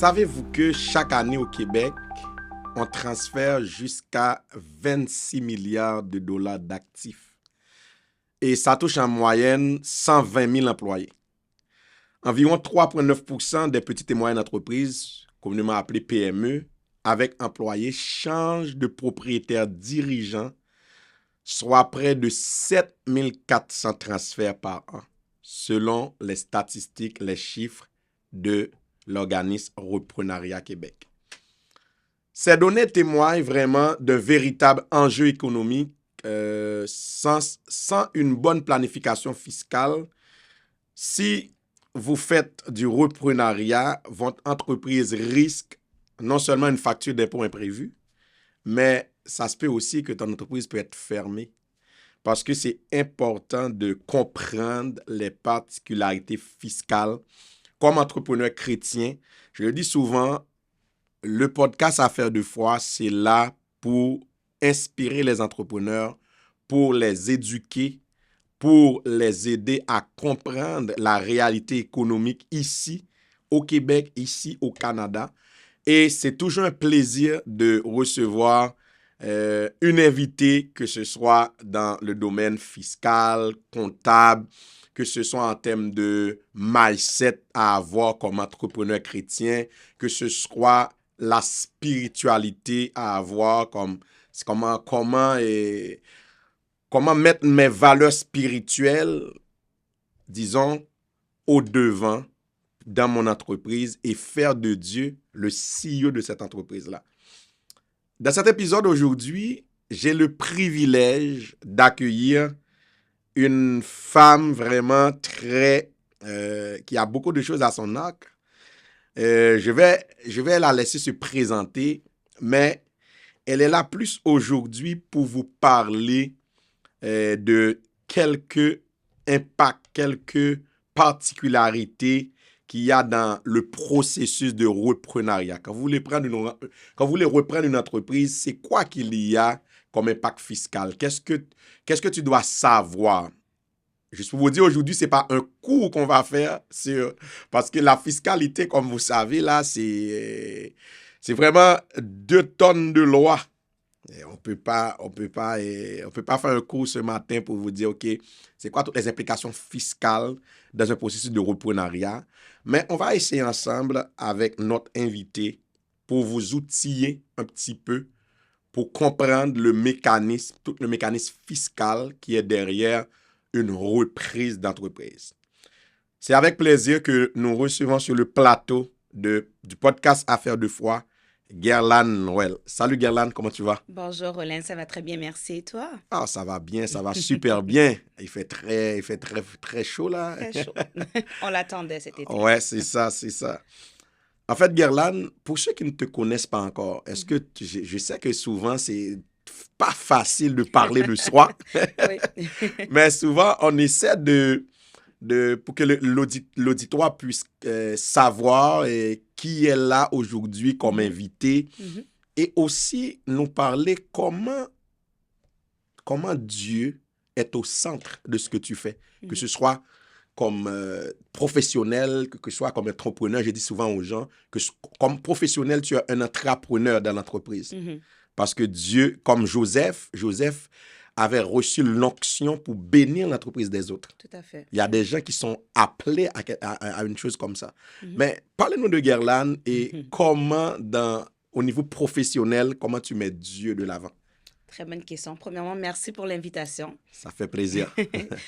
Savez-vous que chaque année au Québec, on transfère jusqu'à 26 milliards de dollars d'actifs et ça touche en moyenne 120 000 employés. Environ 3,9% des petites et moyennes entreprises, communément appelées PME, avec employés, changent de propriétaire dirigeant, soit près de 7 400 transferts par an, selon les statistiques, les chiffres de l'organisme Reprenariat Québec. Ces données témoignent vraiment d'un véritable enjeu économique. Sans une bonne planification fiscale, si vous faites du reprenariat, votre entreprise risque non seulement une facture d'impôt imprévue, mais ça se peut aussi que ton entreprise peut être fermée. Parce que c'est important de comprendre les particularités fiscales. Comme entrepreneur chrétien, je le dis souvent, le podcast Affaires de foi, c'est là pour inspirer les entrepreneurs, pour les éduquer, pour les aider à comprendre la réalité économique ici au Québec, ici au Canada. Et c'est toujours un plaisir de recevoir une invitée, que ce soit dans le domaine fiscal, comptable, que ce soit en termes de mindset à avoir comme entrepreneur chrétien, que ce soit la spiritualité à avoir comme comment mettre mes valeurs spirituelles, disons, au devant dans mon entreprise et faire de Dieu le CEO de cette entreprise-là. Dans cet épisode aujourd'hui, j'ai le privilège d'accueillir une femme vraiment qui a beaucoup de choses à son arc. Je vais la laisser se présenter, mais elle est là plus aujourd'hui pour vous parler de quelques impacts, quelques particularités qu'il y a dans le processus de reprenariat. Quand vous voulez reprendre une entreprise, c'est quoi qu'il y a comme impact fiscal? Qu'est-ce que tu dois savoir? Juste pour vous dire, aujourd'hui, ce n'est pas un cours qu'on va faire parce que la fiscalité, comme vous savez, là, c'est vraiment 2 tonnes de loi. Et on peut pas faire un cours ce matin pour vous dire, OK, c'est quoi toutes les implications fiscales dans un processus de reprenariat. Mais on va essayer ensemble avec notre invité pour vous outiller un petit peu pour comprendre tout le mécanisme fiscal qui est derrière une reprise d'entreprise. C'est avec plaisir que nous recevons sur le plateau du podcast Affaires de foi, Guerlaine Noël. Salut Guerlaine, comment tu vas? Bonjour Roland, ça va très bien, merci. Et toi? Ah, ça va bien, ça va super bien. Il fait très chaud là. Très chaud. On l'attendait cet été. Ouais, c'est ça. En fait, Guerlaine, pour ceux qui ne te connaissent pas encore, est-ce que je sais que souvent c'est pas facile de parler de soi, Oui. mais souvent on essaie pour que l'auditoire puisse savoir qui est là aujourd'hui comme invité Mhm. et aussi nous parler comment Dieu est au centre de ce que tu fais, que ce soit comme professionnel, que ce soit comme entrepreneur. Je dis souvent aux gens que comme professionnel, tu es un entrepreneur dans l'entreprise. Mhm. Parce que Dieu, comme Joseph avait reçu l'onction pour bénir l'entreprise des autres. Tout à fait. Il y a des gens qui sont appelés à une chose comme ça. Mhm. Mais parlez-nous de Guerlaine et comment, au niveau professionnel, comment tu mets Dieu de l'avant. Très bonne question. Premièrement, merci pour l'invitation. Ça fait plaisir.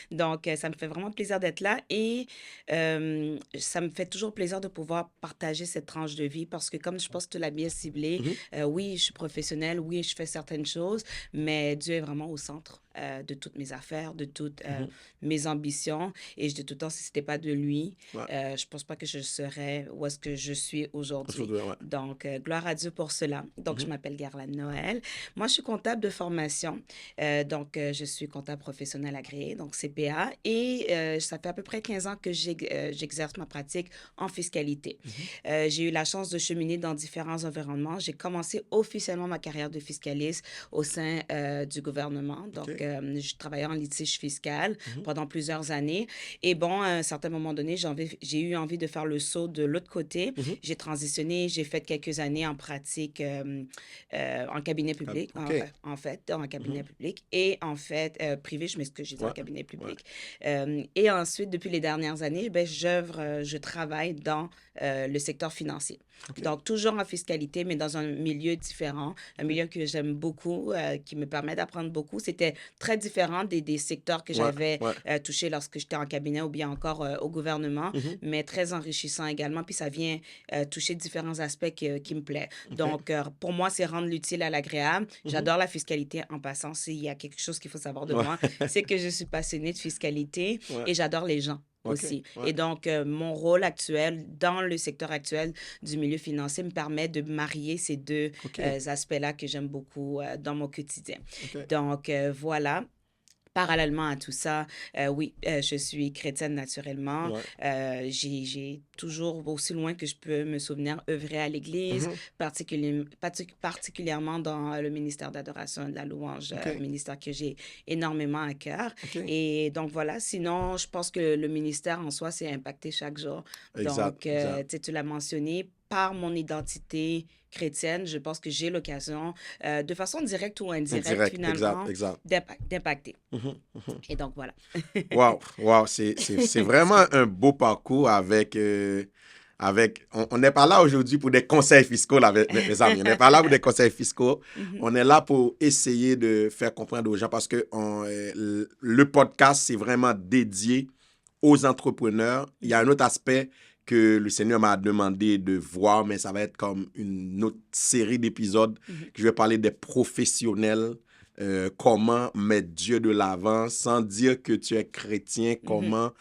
Donc, ça me fait vraiment plaisir d'être là et ça me fait toujours plaisir de pouvoir partager cette tranche de vie parce que comme je pense que tu l'as bien ciblé, oui, je suis professionnelle, oui, je fais certaines choses, mais Dieu est vraiment au centre de toutes mes affaires, de toutes mes ambitions. Et je dis tout le temps, si ce n'était pas de lui, Ouais. je ne pense pas que je serais où est-ce que je suis aujourd'hui. Ouais. Donc, gloire à Dieu pour cela. Donc, je m'appelle Guerlaine Noël. Moi, je suis comptable de formation. Je suis comptable professionnel agréé, donc CPA, et ça fait à peu près 15 ans que j'exerce ma pratique en fiscalité. J'ai eu la chance de cheminer dans différents environnements. J'ai commencé officiellement ma carrière de fiscaliste au sein du gouvernement. Donc, OK. je travaillais en litige fiscal Mhm. pendant plusieurs années. Et bon, à un certain moment donné, j'ai eu envie de faire le saut de l'autre côté. Mhm. J'ai transitionné, j'ai fait quelques années en pratique en cabinet public, OK. en fait, en cabinet Mhm. public, et en fait, privé, je m'excuse, j'ai dit en Ouais. cabinet Ouais. public. Et ensuite, depuis les dernières années, ben, je travaille dans le secteur financier. OK. Donc, toujours en fiscalité, mais dans un milieu différent, un milieu que j'aime beaucoup, qui me permet d'apprendre beaucoup. C'était très différent des secteurs que Ouais. j'avais Ouais. touchés lorsque j'étais en cabinet ou bien encore au gouvernement, Mhm. mais très enrichissant également. Puis ça vient toucher différents aspects qui me plaisent. OK. Donc, pour moi, c'est rendre l'utile à l'agréable. Mhm. J'adore la fiscalité en passant. S'il y a quelque chose qu'il faut savoir de Ouais. moi, c'est que je suis passionnée de fiscalité Ouais. et j'adore les gens OK. aussi. Ouais. Et donc, mon rôle actuel dans le secteur actuel du milieu financier me permet de marier ces deux OK. aspects-là que j'aime beaucoup dans mon quotidien. OK. Donc, voilà. Parallèlement à tout ça, oui, je suis chrétienne naturellement. Ouais. J'ai toujours, aussi loin que je peux me souvenir, œuvré à l'Église, Mhm. particulièrement dans le ministère d'adoration et de la louange, OK. ministère que j'ai énormément à cœur. OK. Et donc voilà, sinon, je pense que le ministère en soi, c'est impacté chaque jour. Exact. Donc, Exact. tu sais, tu l'as mentionné, par mon identité chrétienne, je pense que j'ai l'occasion, de façon directe ou indirecte, Indirect. Exact. finalement, Exact. d'impacter. Mhm. Mhm. Et donc, voilà. Wow. Wow. C'est vraiment un beau parcours on n'est pas là aujourd'hui pour des conseils fiscaux, là, mes amis. On n'est pas là pour des conseils fiscaux. Mhm. On est là pour essayer de faire comprendre aux gens parce que le podcast, c'est vraiment dédié aux entrepreneurs. Il y a un autre aspect que le Seigneur m'a demandé de voir, mais ça va être comme une autre série d'épisodes Mhm. que je vais parler des professionnels, comment mettre Dieu de l'avant sans dire que tu es chrétien, Mhm. comment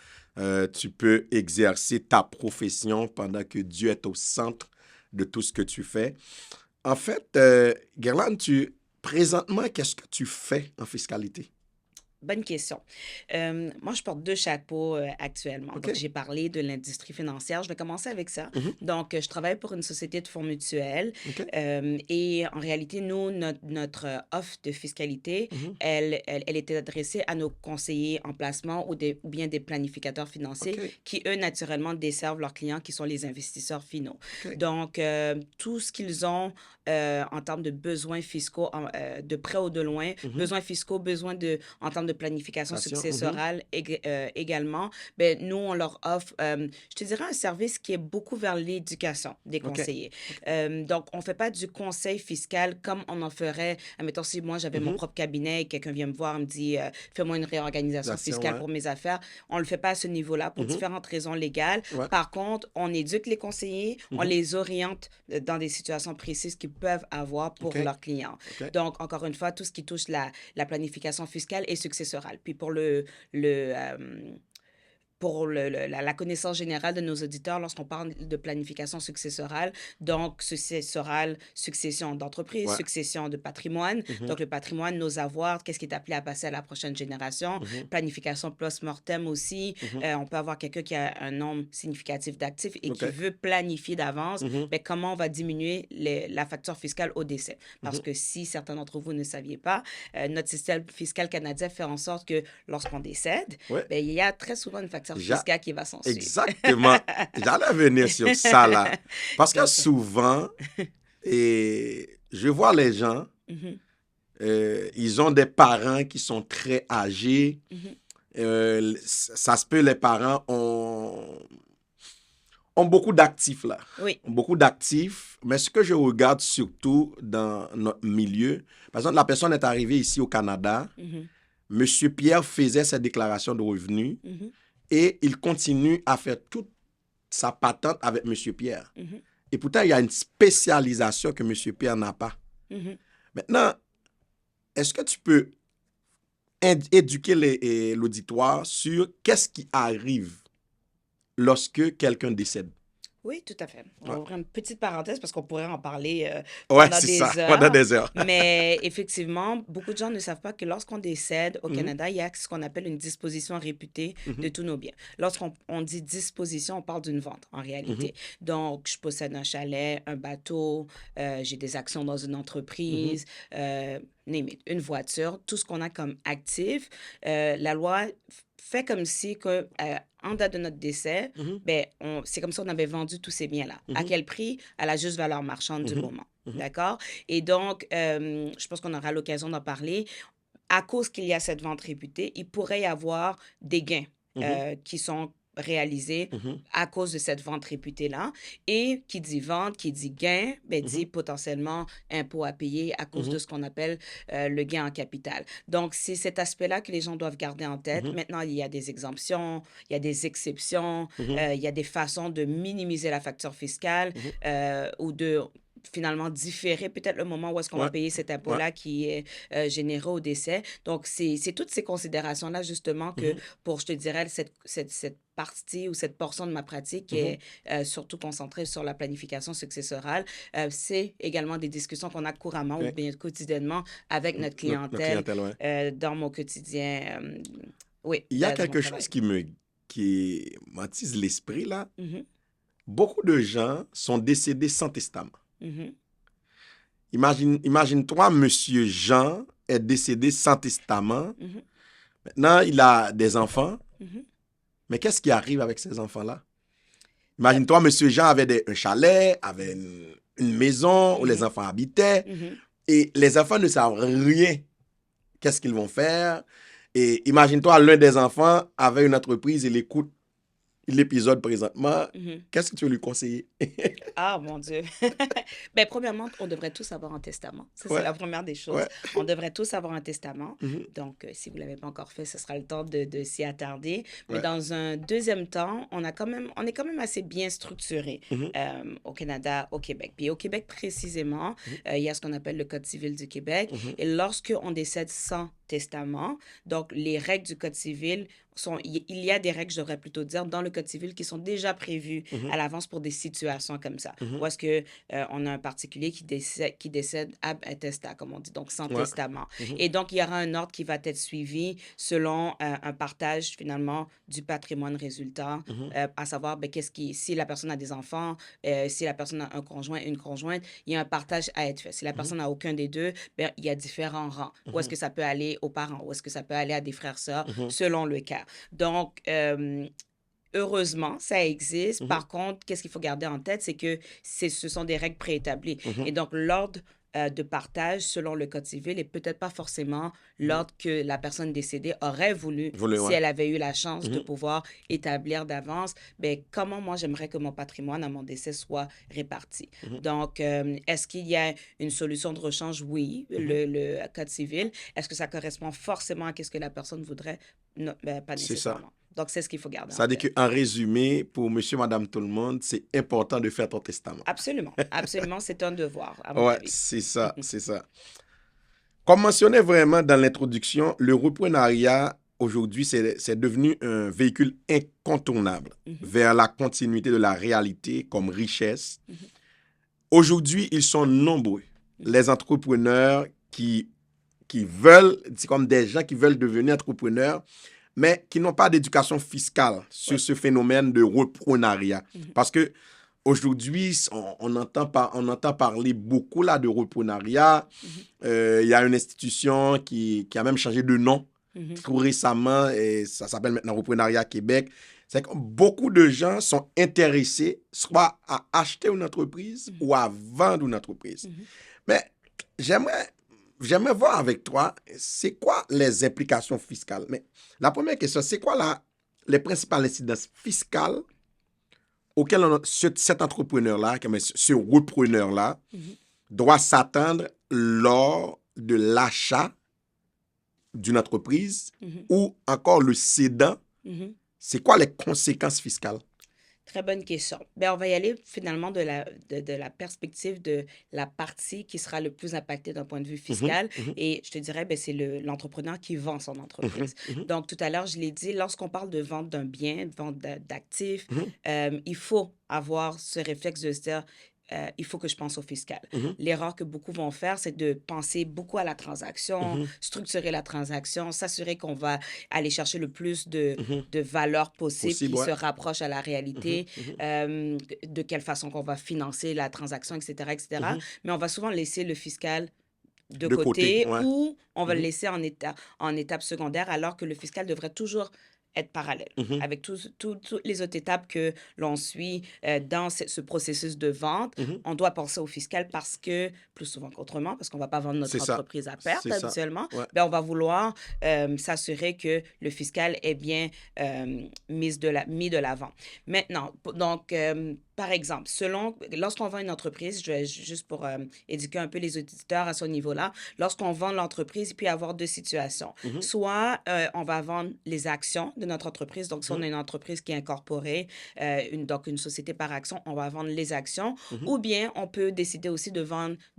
tu peux exercer ta profession pendant que Dieu est au centre de tout ce que tu fais. En fait, Guerlaine, présentement, qu'est-ce que tu fais en fiscalité? Bonne question. Moi, je porte deux chapeaux actuellement. OK. Donc, j'ai parlé de l'industrie financière. Je vais commencer avec ça. Mhm. Donc, je travaille pour une société de fonds mutuels. OK. Et en réalité, nous, notre offre de fiscalité, Mhm. elle était adressée à nos conseillers en placement ou bien des planificateurs financiers OK. qui, eux, naturellement, desservent leurs clients qui sont les investisseurs finaux. OK. Donc, tout ce qu'ils ont en termes de besoins fiscaux, de près ou de loin, Mhm. besoins fiscaux, en termes de planification Passion. Mhm. successorale également, ben, nous, on leur offre, je te dirais, un service qui est beaucoup vers l'éducation des OK. conseillers. Donc, on ne fait pas du conseil fiscal comme on en ferait, admettons, si moi, j'avais mon Mhm. propre cabinet et quelqu'un vient me voir et me dit, fais-moi une réorganisation Passion, fiscale ouais. pour mes affaires, on ne le fait pas à ce niveau-là pour Mhm. différentes raisons légales. Ouais. Par contre, on éduque les conseillers, on Mhm. les oriente dans des situations précises qu'ils peuvent avoir pour OK. leurs clients. OK. Donc, encore une fois, tout ce qui touche la planification fiscale et successorale. Puis la connaissance générale de nos auditeurs, lorsqu'on parle de planification successorale, donc successorale, succession d'entreprise, Ouais. succession de patrimoine. Mhm. Donc, le patrimoine, nos avoirs, qu'est-ce qui est appelé à passer à la prochaine génération. Mhm. Planification post-mortem aussi. Mhm. On peut avoir quelqu'un qui a un nombre significatif d'actifs et OK. qui veut planifier d'avance, Mhm. ben, comment on va diminuer la facture fiscale au décès. Parce Mhm. que si certains d'entre vous ne saviez pas, notre système fiscal canadien fait en sorte que lorsqu'on décède, Ouais. ben, il y a très souvent une facture fiscale qui va s'en suivre. Exactement. J'allais venir sur ça, là. Parce que Donc, souvent, je vois les gens, mhm, ils ont des parents qui sont très âgés. mhm, Ça se peut, les parents ont beaucoup d'actifs, là. oui, Ont beaucoup d'actifs. Mais ce que je regarde surtout dans notre milieu, par exemple, la personne est arrivée ici au Canada. mhm, Monsieur Pierre faisait ses déclarations de revenus. mhm, Et il continue à faire toute sa patente avec M. Pierre. mhm, Et pourtant, il y a une spécialisation que M. Pierre n'a pas. mhm. Maintenant, est-ce que tu peux éduquer l'auditoire sur qu'est-ce qui arrive lorsque quelqu'un décède? Oui, tout à fait. On Ouais, va ouvrir une petite parenthèse parce qu'on pourrait en parler ouais, pendant c'est ça, des pendant heures. des heures. Mais effectivement, beaucoup de gens ne savent pas que lorsqu'on décède au Mhm, Canada, il y a ce qu'on appelle une disposition réputée de mhm, tous nos biens. Lorsqu'on dit disposition, on parle d'une vente en mhm, réalité. Donc, je possède un chalet, un bateau, j'ai des actions dans une mhm, entreprise, name it, une voiture, tout ce qu'on a comme actif. La loi fait comme si que, en date de notre décès, mhm, ben, c'est comme si on avait vendu tous ces biens-là. À mhm, quel prix? À la juste valeur marchande du mhm, moment. mhm, D'accord? Et donc, je pense qu'on aura l'occasion d'en parler. À cause qu'il y a cette vente réputée, il pourrait y avoir des gains mhm, qui sont réalisés mhm, à cause de cette vente réputée-là. Et qui dit vente, qui dit gain, ben, dit mhm, potentiellement impôt à payer à cause de mhm, ce qu'on appelle le gain en capital. Donc, c'est cet aspect-là que les gens doivent garder en tête. mhm, Maintenant, il y a des exemptions, il y a des exceptions, mhm, il y a des façons de minimiser la facture fiscale mhm. ou de finalement différer peut-être le moment où est-ce qu'on va Ouais, payer cet ouais. impôt-là qui est généré au décès. Donc, c'est toutes ces considérations-là, justement, que Mhm, pour, je te dirais, cette partie ou cette portion de ma pratique qui mhm. est surtout concentrée sur la planification successorale, c'est également des discussions qu'on a couramment ou OK. bien quotidiennement avec notre Notre clientèle clientèle, ouais. dans mon quotidien, oui, Il y a dans mon quelque chose travail. qui m'attise l'esprit, là. Mhm, Beaucoup de gens sont décédés sans testament. mhm, Imagine-toi, Monsieur Jean est décédé sans testament. mhm, Maintenant, il a des enfants. mhm. Mais qu'est-ce qui arrive avec ces enfants-là? Euh, Imagine-toi, Monsieur Jean avait un chalet, avait une maison où les mhm, enfants habitaient. mhm. Et les enfants ne savent rien. Qu'est-ce qu'ils vont faire? Et imagine-toi, l'un des enfants avait une entreprise, il écoute l'épisode présentement. Mhm. Qu'est-ce que tu veux lui conseiller? Ah, mon Dieu. Ben, premièrement, on devrait tous avoir un testament. Ça, c'est Ouais, la première des choses. ouais. On devrait tous avoir un testament. Mhm, Donc, si vous ne l'avez pas encore fait, ce sera le temps de s'y attarder. Mais ouais. dans un deuxième temps, on est quand même assez bien structuré Mhm, au Canada, au Québec. Puis au Québec, précisément, mhm, il y a ce qu'on appelle le Code civil du Québec. mhm, Et lorsqu'on décède sans testament, donc les règles du Code civil il y a des règles, je devrais plutôt dire, dans le Code civil qui sont déjà prévues mhm, à l'avance pour des situations comme ça. mhm. Où est-ce que on a un particulier qui décède ab intestat, comme on dit, donc sans Ouais. testament. Mhm, Et donc, il y aura un ordre qui va être suivi selon un partage finalement du patrimoine résultant, mhm, à savoir ben, si la personne a des enfants, si la personne a un conjoint, une conjointe, il y a un partage à être fait. Si la mhm, personne n'a aucun des deux, ben, il y a différents rangs. Où est-ce mhm, que ça peut aller aux parents, où est-ce que ça peut aller à des frères, sœurs, mhm, selon le cas. Donc, heureusement, ça existe. mhm, Par contre, qu'est-ce qu'il faut garder en tête, c'est que ce sont des règles préétablies. mhm, Et donc, l'ordre de partage selon le Code civil est peut-être pas forcément mhm. l'ordre que la personne décédée aurait voulu Voulez, si ouais. elle avait eu la chance de Mhm, pouvoir établir d'avance, ben, comment moi j'aimerais que mon patrimoine à mon décès soit réparti. mhm, Donc, est-ce qu'il y a une solution de rechange? Oui, mhm. le Code civil. Est-ce que ça correspond forcément à ce que la personne voudrait? Non, ben, pas C'est ça. nécessairement. Donc, c'est ce qu'il faut garder en Ça veut tête. dire qu'en résumé, pour monsieur, madame, tout le monde, c'est important de faire ton testament. Absolument. Absolument, c'est un devoir, à mon Ouais, avis. c'est ça, c'est ça. Comme mentionné vraiment dans l'introduction, le reprenariat, aujourd'hui, c'est devenu un véhicule incontournable Mhm, vers la continuité de la réalité comme richesse. mhm, Aujourd'hui, ils sont nombreux, mhm, les entrepreneurs qui veulent, c'est comme des gens qui veulent devenir entrepreneurs, mais qui n'ont pas d'éducation fiscale sur oui. ce phénomène de reprenariat. Mhm, Parce que aujourd'hui, on entend parler beaucoup là de reprenariat. mhm, Il y a une institution qui a même changé de nom mhm, tout récemment et ça s'appelle maintenant Reprenariat Québec. C'est que beaucoup de gens sont intéressés soit à acheter une entreprise mhm, ou à vendre une entreprise. mhm. Mais j'aimerais, j'aimerais voir avec toi, c'est quoi les implications fiscales? Mais la première question, c'est quoi les principales incidences fiscales auxquelles cet entrepreneur-là, ce repreneur-là, Mhm, doit s'attendre lors de l'achat d'une entreprise mhm, ou encore le cédant, mhm. c'est quoi les conséquences fiscales? Très bonne question. Ben, on va y aller finalement de la perspective de la partie qui sera le plus impactée d'un point de vue Mhm, fiscal. mhm, Et je te dirais, ben, c'est l'entrepreneur qui vend son mhm, entreprise. mhm, Donc, tout à l'heure, je l'ai dit, lorsqu'on parle de vente d'un bien, de vente d'actifs, mhm, il faut avoir ce réflexe de se dire, il faut que je pense au fiscal. mhm, L'erreur que beaucoup vont faire, c'est de penser beaucoup à la transaction, mhm, structurer la transaction, s'assurer qu'on va aller chercher le plus mhm. de valeur possible Possible, qui ouais. se rapproche à la Mhm, réalité, mhm, de quelle façon qu'on va financer la transaction, etc., etc. mhm. Mais on va souvent laisser le fiscal de De côté, côté ouais. ou on va le Mhm, laisser en étape secondaire alors que le fiscal devrait toujours être parallèle mhm, avec toutes les autres étapes que l'on suit dans ce processus de vente. mhm. On doit penser au fiscal parce que, plus souvent qu'autrement, parce qu'on ne va pas vendre C'est notre ça. entreprise à perte C'est ça. habituellement, Ouais. ben, on va vouloir s'assurer que le fiscal est bien mis de l'avant. Maintenant, donc, par exemple, lorsqu'on vend une entreprise, juste pour éduquer un peu les auditeurs à ce niveau-là, lorsqu'on vend l'entreprise, il peut y avoir deux situations. Mhm, Soit on va vendre les actions de notre entreprise. Donc, si on mhm, a une entreprise qui est incorporée, donc une société par action, on va vendre les actions. mhm, Ou bien, on peut décider aussi de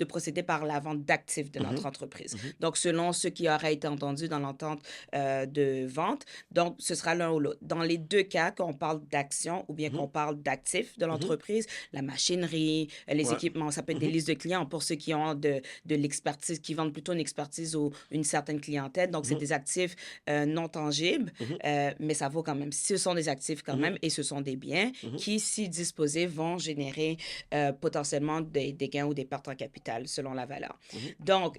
procéder par la vente d'actifs de mhm, notre entreprise. mhm, Donc, selon ce qui aurait été entendu dans l'entente de vente, donc ce sera l'un ou l'autre. Dans les deux cas, qu'on parle d'actions ou bien mhm, qu'on parle d'actifs de mhm. l'entreprise, la machinerie, les Ouais. équipements, ça peut être des Mhm, listes de clients pour ceux qui ont de l'expertise, qui vendent plutôt une expertise ou une certaine clientèle. Donc, c'est mhm, des actifs non tangibles, mhm, mais ça vaut quand même. Ce sont des actifs quand mhm, même et ce sont des biens mhm, qui, si disposés, vont générer potentiellement des gains ou des pertes en capital selon la valeur. mhm, Donc,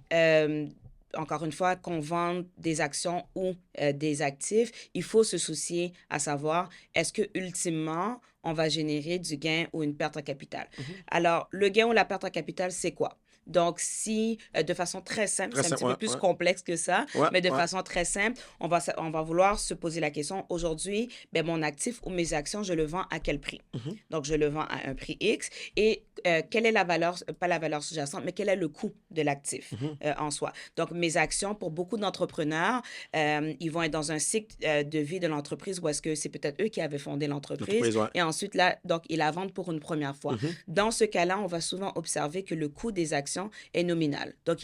encore une fois, qu'on vende des actions ou des actifs, il faut se soucier à savoir, est-ce que ultimement, on va générer du gain ou une perte en capital? mhm. Alors, le gain ou la perte en capital, c'est quoi? Donc, si, de façon très simple, Très c'est un simple. petit peu Ouais, plus ouais. complexe que ça, Ouais, mais de ouais. façon très simple, on va vouloir se poser la question, aujourd'hui, ben, mon actif ou mes actions, je le vends à quel prix? Mhm, Donc, je le vends à un prix X et quelle est la valeur, pas la valeur sous-jacente, mais quel est le coût de l'actif mhm. en soi? Donc, mes actions, pour beaucoup d'entrepreneurs, ils vont être dans un cycle de vie de l'entreprise où est-ce que c'est peut-être eux qui avaient fondé l'entreprise L'entreprise, ouais. et ensuite, là, donc, ils la vendent pour une première fois. Mhm, Dans ce cas-là, on va souvent observer que le coût des actions est nominal. Donc,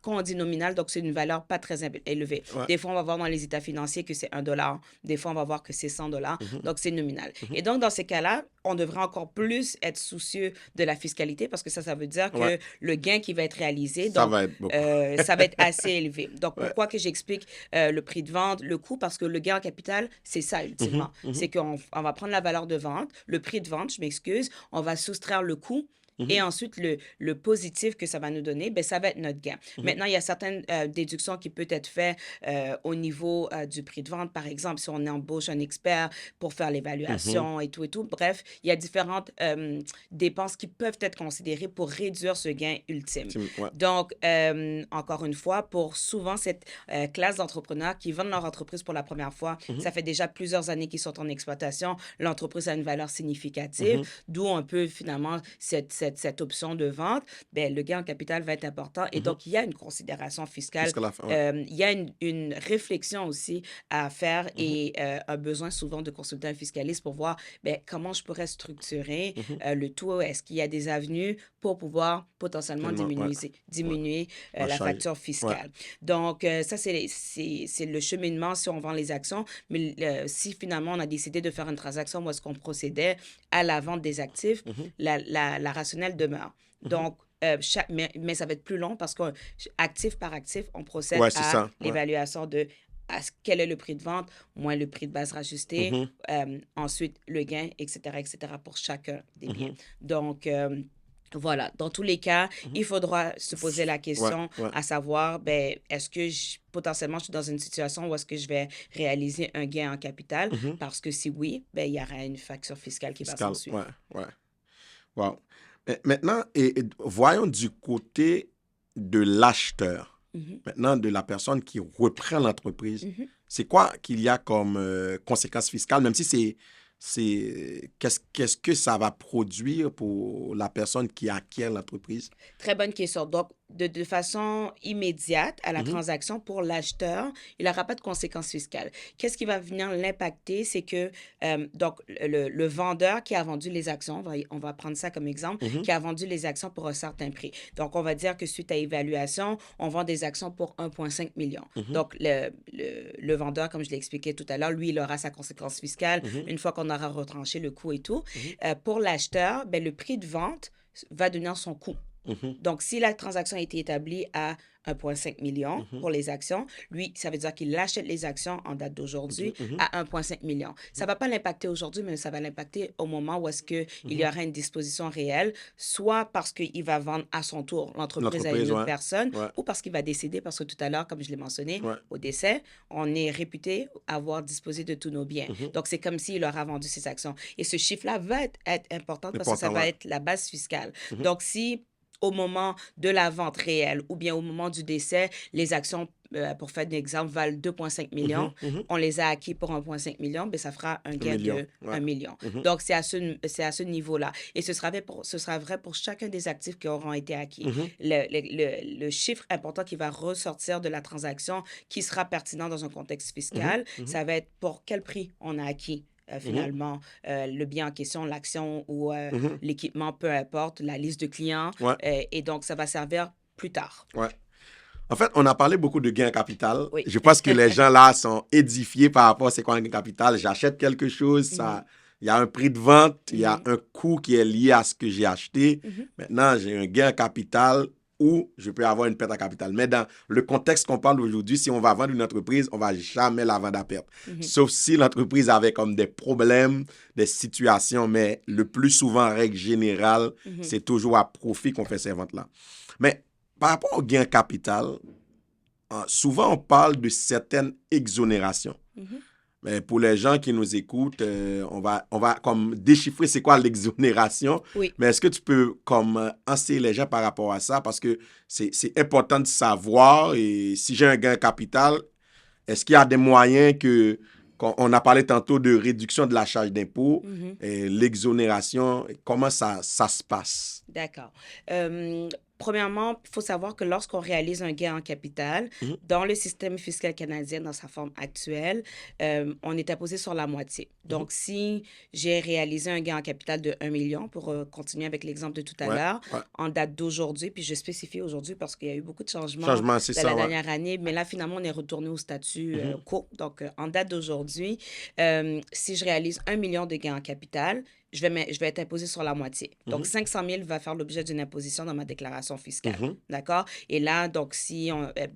quand on dit nominal, donc c'est une valeur pas très élevée. ouais. Des fois, on va voir dans les états financiers que c'est $1. Des fois, on va voir que c'est $100. Mhm, Donc, c'est nominal. mhm. Et donc, dans ces cas-là, on devrait encore plus être soucieux de la fiscalité parce que ça veut dire Ouais. que le gain qui va être réalisé, Ça donc, va être beaucoup. ça va être assez élevé. Donc, Ouais. pourquoi que j'explique le prix de vente, le coût? Parce que le gain en capital, c'est ça, Mhm, ultimement. mhm, C'est qu'on va prendre la valeur de vente, le prix de vente, je m'excuse, on va soustraire le coût et mhm, ensuite, le positif que ça va nous donner, ben, ça va être notre gain. mhm, Maintenant, il y a certaines déductions qui peuvent être faites au niveau du prix de vente. Par exemple, si on embauche un expert pour faire mhm. l'évaluation et tout et tout. Bref, il y a différentes dépenses qui peuvent être considérées pour réduire ce gain ultime. Ouais. Donc, encore une fois, pour souvent cette classe d'entrepreneurs qui vendent leur entreprise pour la première fois, Mhm, ça fait déjà plusieurs années qu'ils sont en exploitation, l'entreprise a une valeur significative, mhm, d'où un peu finalement cette option de vente, ben, le gain en capital va être important et mhm. donc il y a une considération fiscale, Jusqu'à la fin, ouais. il y a une réflexion aussi à faire Mhm, et un besoin souvent de consulter un fiscaliste pour voir ben, comment je pourrais structurer mhm. le tout, est-ce qu'il y a des avenues pour pouvoir potentiellement Tellement, ouais. Ouais. diminuer La la charge. facture Ouais. fiscale. Donc, ça, c'est le cheminement si on vend les actions, mais si finalement on a décidé de faire une transaction où est-ce qu'on procédait à la vente des actifs, Mhm, la rationnelle demeure. mhm. Donc, mais ça va être plus long parce qu'actif par actif, on procède Ouais, c'est à ça. Ouais. l'évaluation de quel est le prix de vente, moins le prix de base rajusté, Mhm, ensuite le gain, etc., pour chacun des biens. mhm, Donc, voilà, dans tous les cas, mhm. il faudra se poser la Ouais, question ouais. à savoir, ben, est-ce que potentiellement je suis dans une situation où est-ce que je vais réaliser un gain en capital? Mhm. Parce que si oui, ben, il y aura une facture fiscale qui va s'en Fiscal. Ouais, suivre. ouais. Wow. Maintenant, voyons du côté de l'acheteur. Mhm, Maintenant, de la personne qui reprend l'entreprise. mhm. C'est quoi qu'il y a comme conséquences fiscales, même si qu'est-ce que ça va produire pour la personne qui acquiert l'entreprise? Très bonne question. Donc, de façon immédiate à la Mhm. transaction pour l'acheteur, il n'aura pas de conséquences fiscales. Qu'est-ce qui va venir l'impacter? C'est que, donc, le vendeur qui a vendu les actions, on va prendre ça comme exemple, Mhm. qui a vendu les actions pour un certain prix. Donc, on va dire que suite à évaluation, on vend des actions pour 1,5 million. Mhm. Donc, le vendeur, comme je l'ai expliqué tout à l'heure, lui, il aura sa conséquence fiscale Mhm. une fois qu'on aura retranché le coût et tout. Mhm. Pour l'acheteur, ben, le prix de vente va devenir son coût. Mhm. Donc, si la transaction a été établie à 1,5 million Mhm. pour les actions, lui, ça veut dire qu'il achète les actions en date d'aujourd'hui Mhm. à 1,5 million. Ça ne va pas l'impacter aujourd'hui, mais ça va l'impacter au moment où est-ce qu'il y Mhm. aura une disposition réelle, soit parce qu'il va vendre à son tour l'entreprise à une L'entreprise, autre ouais. personne, Ouais. ou parce qu'il va décéder, parce que tout à l'heure, comme je l'ai mentionné, Ouais. au décès, on est réputé avoir disposé de tous nos biens. Mhm. Donc, c'est comme s'il aura vendu ses actions. Et ce chiffre-là va être important parce que ça Important, va ouais. être la base fiscale. Mhm. Donc, si au moment de la vente réelle ou bien au moment du décès, les actions, pour faire un exemple, valent 2,5 millions, Mhm. Mhm. on les a acquis pour 1,5 million, bien, ça fera un Un gain million, de ouais. 1 million. Mhm. Donc, c'est à ce niveau-là. Et ce sera vrai pour chacun des actifs qui auront été acquis. Mhm. Le chiffre important qui va ressortir de la transaction, qui sera pertinent dans un contexte Mhm. fiscal, Mhm. ça va être pour quel prix on a acquis. Mhm. Finalement, le bien en question, l'action ou Mhm. l'équipement, peu importe, la liste de clients. Ouais. Et donc, ça va servir plus tard. Ouais. En fait, on a parlé beaucoup de gain capital. Oui. Je pense que les gens là sont édifiés par rapport à c'est quoi un gain capital. J'achète quelque chose, Mhm. ça, il y a un prix de vente, il y a Mhm. un coût qui est lié à ce que j'ai acheté. Mhm. Maintenant, j'ai un gain capital ou je peux avoir une perte à capital. Mais dans le contexte qu'on parle aujourd'hui, si on va vendre une entreprise, on va jamais la vendre à perte. Mhm. Sauf si l'entreprise avait comme des problèmes, des situations, mais le plus souvent, en règle générale, Mhm. c'est toujours à profit qu'on fait ces ventes-là. Mais par rapport au gain capital, souvent on parle de certaines exonérations. Mhm. Mais pour les gens qui nous écoutent, on va comme déchiffrer c'est quoi l'exonération. Oui. Mais est-ce que tu peux comme enseigner les gens par rapport à ça? Parce que c'est important de savoir. Et si j'ai un gain capital, est-ce qu'il y a des moyens que, on a parlé tantôt de réduction de la charge d'impôt, Mhm. l'exonération, comment ça se passe? D'accord. Premièrement, il faut savoir que lorsqu'on réalise un gain en capital, Mhm. dans le système fiscal canadien, dans sa forme actuelle, on est imposé sur la moitié. Donc, si j'ai réalisé un gain en capital de 1 million, pour continuer avec l'exemple de tout à Ouais, l'heure, ouais. en date d'aujourd'hui, puis je spécifie aujourd'hui parce qu'il y a eu beaucoup de changements Changement, c'est dans la ça, ouais. dernière année, mais là, finalement, on est retourné au statut Mhm. quo. Donc, en date d'aujourd'hui, si je réalise 1 million de gains en capital, je vais être imposé sur la moitié. Donc, 500 000 va faire l'objet d'une imposition dans ma déclaration fiscale. Mhm. D'accord? Et là, donc,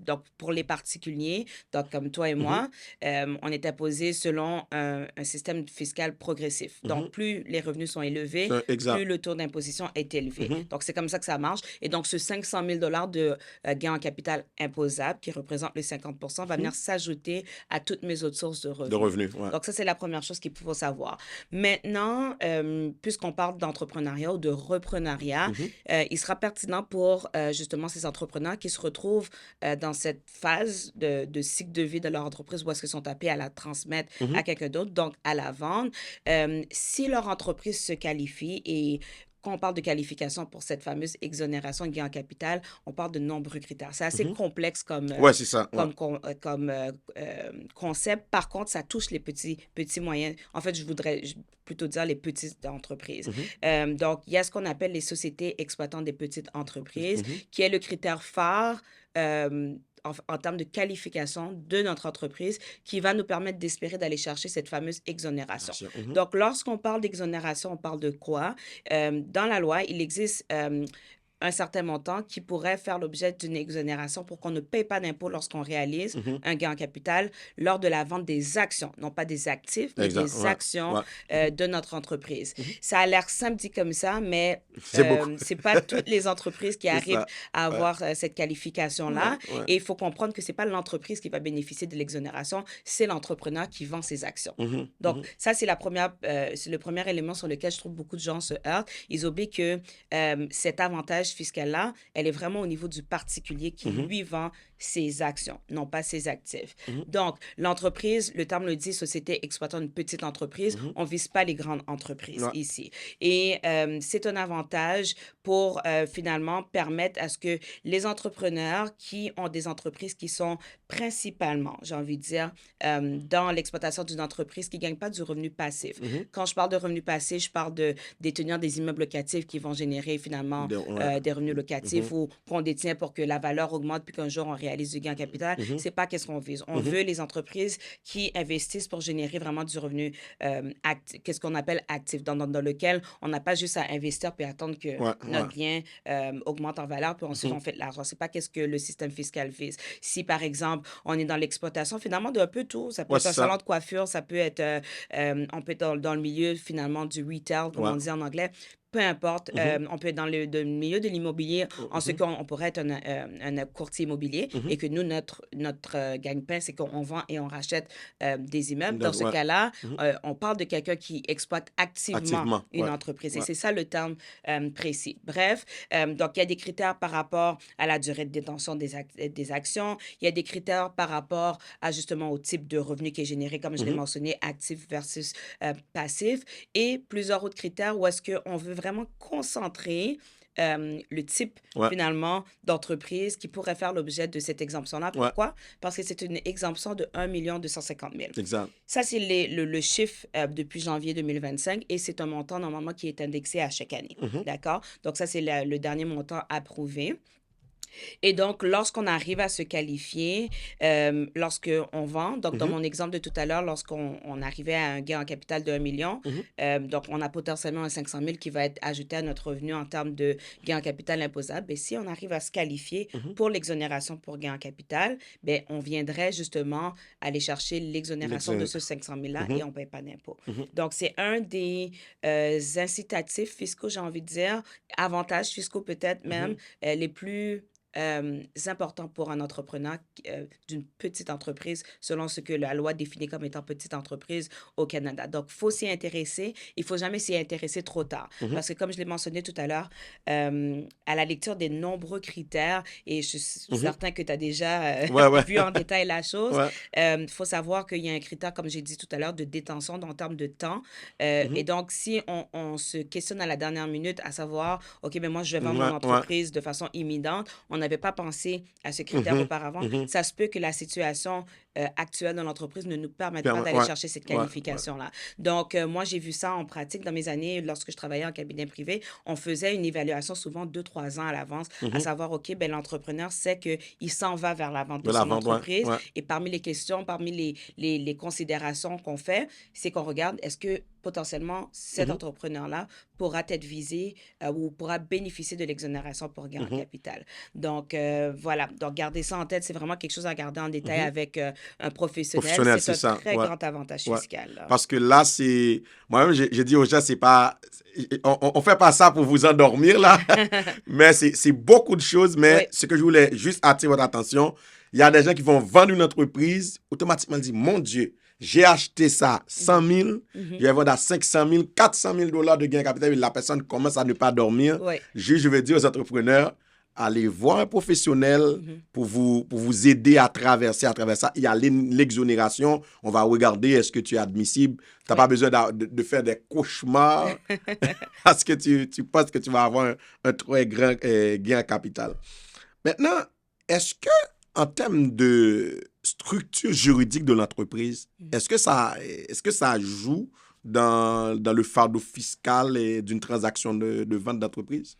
donc, pour les particuliers, donc comme toi et moi, on est imposé selon un système fiscal progressif. Donc, plus les revenus sont élevés, Exact. plus le taux d'imposition est élevé. Mhm. Donc, c'est comme ça que ça marche. Et donc, ce 500 000 de gain en capital imposable, qui représente les 50 va venir s'ajouter à toutes mes autres sources de De revenus. revenus, ouais. Donc, ça, c'est la première chose qu'il faut savoir. Maintenant, puisqu'on parle d'entrepreneuriat ou de reprenariat, il sera pertinent pour justement ces entrepreneurs qui se retrouvent dans cette phase de cycle de vie de leur entreprise où est-ce qu'ils sont appelés à la transmettre à quelqu'un d'autre, donc à la vendre. Si leur entreprise se qualifie et quand on parle de qualification pour cette fameuse exonération de gain en capital, on parle de nombreux critères. C'est assez complexe comme, Ouais, c'est ça. Ouais. comme concept. Par contre, ça touche les petits moyens. En fait, je voudrais plutôt dire les petites entreprises. Donc, il y a ce qu'on appelle les sociétés exploitant des petites entreprises, qui est le critère phare en termes de qualification de notre entreprise qui va nous permettre d'espérer d'aller chercher cette fameuse exonération. Donc, lorsqu'on parle d'exonération, on parle de quoi? Dans la loi, il existe un certain montant qui pourrait faire l'objet d'une exonération pour qu'on ne paye pas d'impôt lorsqu'on réalise un gain en capital lors de la vente des actions, non pas des actifs, mais Exact. des Ouais. actions Ouais. de notre entreprise. Ça a l'air simple dit comme ça, mais C'est beaucoup. c'est pas toutes les entreprises qui C'est arrivent ça. à Ouais. avoir cette qualification-là. Ouais, ouais. Et il faut comprendre que c'est pas l'entreprise qui va bénéficier de l'exonération, c'est l'entrepreneur qui vend ses actions. Donc, ça, c'est c'est le premier élément sur lequel je trouve beaucoup de gens se heurtent. Ils oublient que cet avantage fiscal-là, elle est vraiment au niveau du particulier qui, lui, vend ses actions, non pas ses actifs. Mhm. Donc, l'entreprise, le terme le dit, société exploitant une petite entreprise, Mhm. on ne vise pas les grandes entreprises Ouais. ici. Et c'est un avantage pour finalement permettre à ce que les entrepreneurs qui ont des entreprises qui sont principalement, j'ai envie de dire, dans l'exploitation d'une entreprise qui ne gagne pas du revenu passif. Mhm. Quand je parle de revenu passif, je parle de détenir des immeubles locatifs qui vont générer finalement Ouais. des revenus locatifs Mhm. ou qu'on détient pour que la valeur augmente puis qu'un jour on réalise du gain en capital. Mhm. C'est pas qu'est-ce qu'on vise. On Mhm. veut les entreprises qui investissent pour générer vraiment du revenu qu'est-ce qu'on appelle actif, dans lequel on n'a pas juste à investir puis attendre que Ouais. notre Ouais. bien augmente en valeur puis ensuite Mhm. on fait de l'argent. C'est pas qu'est-ce que le système fiscal vise. Si par exemple on est dans l'exploitation finalement d'un peu tout, ça peut Ouais, être c'est un ça. salon de coiffure, ça peut être on peut être dans le milieu finalement du retail comme Ouais. on dit en anglais. Peu importe, Mhm. on peut être dans le milieu de l'immobilier, en ce Mhm. qu'on pourrait être un courtier immobilier Mhm. et que nous, notre gagne-pain, c'est qu'on vend et on rachète des immeubles. Dans ce Ouais. cas-là, Mhm. on parle de quelqu'un qui exploite activement Activement. une Ouais. entreprise. Et Ouais. c'est ça le terme précis. Bref, donc il y a des critères par rapport à la durée de détention des actions. Il y a des critères par rapport à justement au type de revenu qui est généré, comme je l'ai Mhm. mentionné, actif versus passif. Et plusieurs autres critères où est-ce qu'on veut vraiment concentrer le type Ouais. finalement d'entreprise qui pourrait faire l'objet de cette exemption-là. Ouais. Pourquoi? Parce que c'est une exemption de 1 250 000. Exact. Ça, c'est le chiffre depuis janvier 2025 et c'est un montant normalement qui est indexé à chaque année. Mhm. D'accord? Donc, ça, c'est le dernier montant approuvé. Et donc, lorsqu'on arrive à se qualifier, lorsqu'on vend, donc dans Mhm. mon exemple de tout à l'heure, lorsqu'on arrivait à un gain en capital de 1 million, Mhm. donc on a potentiellement un 500 000 qui va être ajouté à notre revenu en termes de gain en capital imposable. Et si on arrive à se qualifier Mhm. pour l'exonération pour gain en capital, bien, on viendrait justement aller chercher l'exonération de ce 500 000-là et Mhm. on ne paye pas d'impôt. Mhm. Donc, c'est un des incitatifs fiscaux, j'ai envie de dire, avantages fiscaux peut-être même, Mhm. les plus importants pour un entrepreneur d'une petite entreprise, selon ce que la loi définit comme étant petite entreprise au Canada. Donc, il faut s'y intéresser. Il ne faut jamais s'y intéresser trop tard. Mhm. Parce que, comme je l'ai mentionné tout à l'heure, à la lecture des nombreux critères, et je suis Mhm. certain que tu as déjà Ouais, ouais. vu en détail la chose, Ouais. il faut savoir qu'il y a un critère, comme j'ai dit tout à l'heure, de détention en termes de temps. Et Mhm. donc, si on se questionne à la dernière minute à savoir, OK, mais moi, je vais vendre Ouais, mon ouais. entreprise de façon imminente, on n'avait pas pensé à ce critère Mhm. auparavant, Mhm. ça se peut que la situation actuelle de l'entreprise ne nous permette pas Permet- d'aller Ouais. chercher cette Ouais. Ouais. qualification-là. Donc, moi, j'ai vu ça en pratique dans mes années lorsque je travaillais en cabinet privé. On faisait une évaluation souvent 2-3 ans à l'avance, à Mhm. savoir, OK, ben, l'entrepreneur sait qu'il s'en va vers la vente De de la son vente, ouais. entreprise. Ouais. Et parmi les questions, parmi les considérations qu'on fait, c'est qu'on regarde, est-ce que potentiellement, cet Mhm. entrepreneur-là pourra être visé ou pourra bénéficier de l'exonération pour gain en Mhm. capital. Donc, voilà. Donc, garder ça en tête, c'est vraiment quelque chose à garder en détail Mhm. avec un professionnel. Professionnel, C'est c'est un ça. très Ouais. grand avantage Ouais. fiscal, là. Parce que là, c'est. Moi-même, j'ai dit aux gens, c'est pas. On fait pas ça pour vous endormir, là. Mais c'est beaucoup de choses. Mais Oui. ce que je voulais juste attirer votre attention, il y a des gens qui vont vendre une entreprise, automatiquement ils disent, mon Dieu, j'ai acheté ça 100 000, Mhm. je vais vendre à 500 000, 400 000 dollars de gain capital, et la personne commence à ne pas dormir. Oui. Je veux dire aux entrepreneurs, allez voir un professionnel Mhm. pour vous aider à traverser à travers ça. Il y a l'exonération. On va regarder est-ce que tu es admissible. Tu n'as Oui. pas besoin de faire des cauchemars parce que tu penses que tu vas avoir un très grand gain capital. Maintenant, est-ce que en termes de structure juridique de l'entreprise, est-ce que ça joue dans le fardeau fiscal d'une transaction de vente d'entreprise?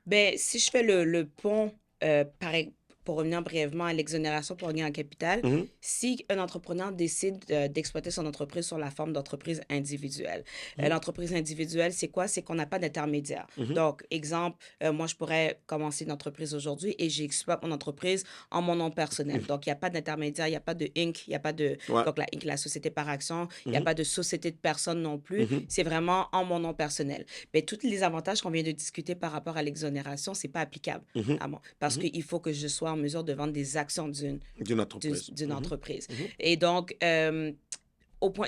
Ben, si je fais le pont, pour revenir brièvement à l'exonération pour gain en capital, Mhm. si un entrepreneur décide d'exploiter son entreprise sur la forme d'entreprise individuelle, l'entreprise individuelle, c'est quoi? C'est qu'on n'a pas d'intermédiaire. Mhm. Donc, exemple, moi, je pourrais commencer une entreprise aujourd'hui et j'exploite mon entreprise en mon nom personnel. Donc, il n'y a pas d'intermédiaire, il n'y a pas de Inc., il n'y a pas de... Ouais. Donc, la Inc., la société par action, il n'y a Mhm. pas de société de personnes non plus. Mhm. C'est vraiment en mon nom personnel. Mais tous les avantages qu'on vient de discuter par rapport à l'exonération, c'est pas applicable Mhm. à moi. Parce Mhm. qu'il faut que je sois en mesure de vendre des actions D'une entreprise. d'une Mhm. entreprise. Mhm. Et donc,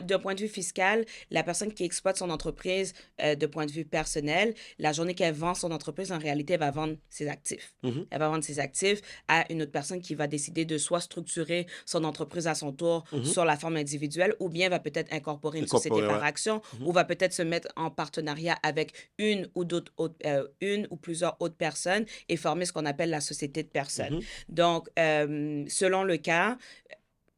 d'un point de vue fiscal, la personne qui exploite son entreprise de point de vue personnel, la journée qu'elle vend son entreprise, en réalité, elle va vendre ses actifs. Elle va vendre ses actifs à une autre personne qui va décider de soit structurer son entreprise à son tour sur la forme individuelle ou bien va peut-être incorporer une société Incorporé, par ouais. action ou va peut-être se mettre en partenariat avec une ou plusieurs autres personnes et former ce qu'on appelle la société de personnes. Donc, selon le cas,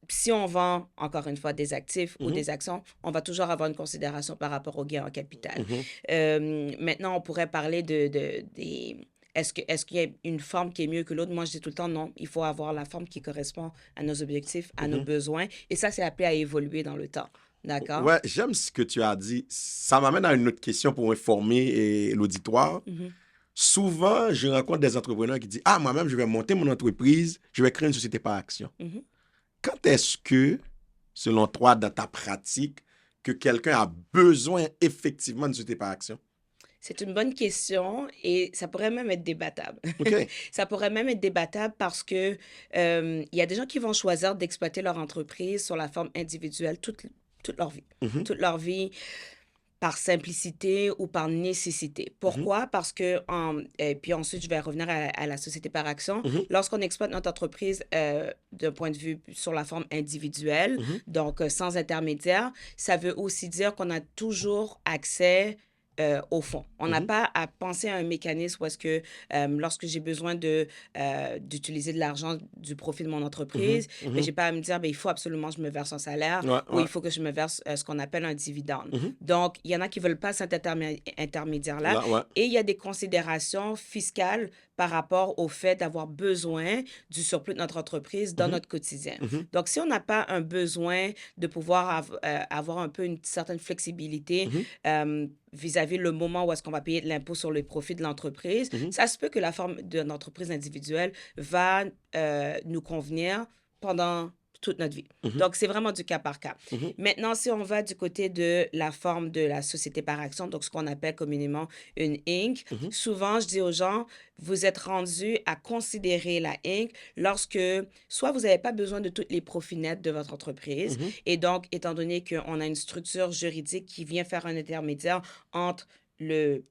si on vend, encore une fois, des actifs ou des actions, on va toujours avoir une considération par rapport au gain en capital. Maintenant, on pourrait parler des... Est-ce qu'il y a une forme qui est mieux que l'autre? Moi, je dis tout le temps non. Il faut avoir la forme qui correspond à nos objectifs, à nos besoins. Et ça, c'est appelé à évoluer dans le temps. D'accord? Ouais, j'aime ce que tu as dit. Ça m'amène à une autre question pour informer l'auditoire. Souvent, je rencontre des entrepreneurs qui disent « Ah, moi-même, je vais monter mon entreprise, je vais créer une société par action. Quand est-ce que, selon toi, dans ta pratique, que quelqu'un a besoin effectivement d'une société par action? C'est une bonne question et ça pourrait même être débattable. OK. Ça pourrait même être débattable parce que il y a des gens qui vont choisir d'exploiter leur entreprise sur la forme individuelle toute leur vie. Toute leur vie par simplicité ou par nécessité. Pourquoi? Parce que, et puis ensuite, je vais revenir à la société par action. Lorsqu'on exploite notre entreprise d'un point de vue sur la forme individuelle, donc sans intermédiaire, ça veut aussi dire qu'on a toujours accès au fond. On n'a pas à penser à un mécanisme où est-ce que lorsque j'ai besoin d'utiliser de l'argent du profit de mon entreprise, mais j'ai pas à me dire, ben, il faut absolument que je me verse un salaire ou il faut que je me verse ce qu'on appelle un dividende. Donc, il y en a qui veulent pas cet intermédiaire-là. Et il y a des considérations fiscales par rapport au fait d'avoir besoin du surplus de notre entreprise dans notre quotidien. Donc, si on n'a pas un besoin de pouvoir avoir un peu une certaine flexibilité vis-à-vis le moment où est-ce qu'on va payer de l'impôt sur le profit de l'entreprise, ça se peut que la forme d'une entreprise individuelle va nous convenir pendant toute notre vie. Donc, c'est vraiment du cas par cas. Maintenant, si on va du côté de la forme de la société par action, donc ce qu'on appelle communément une Inc., souvent, je dis aux gens, vous êtes rendus à considérer la Inc. lorsque soit vous n'avez pas besoin de tous les profits nets de votre entreprise, et donc, étant donné qu'on a une structure juridique qui vient faire un intermédiaire entre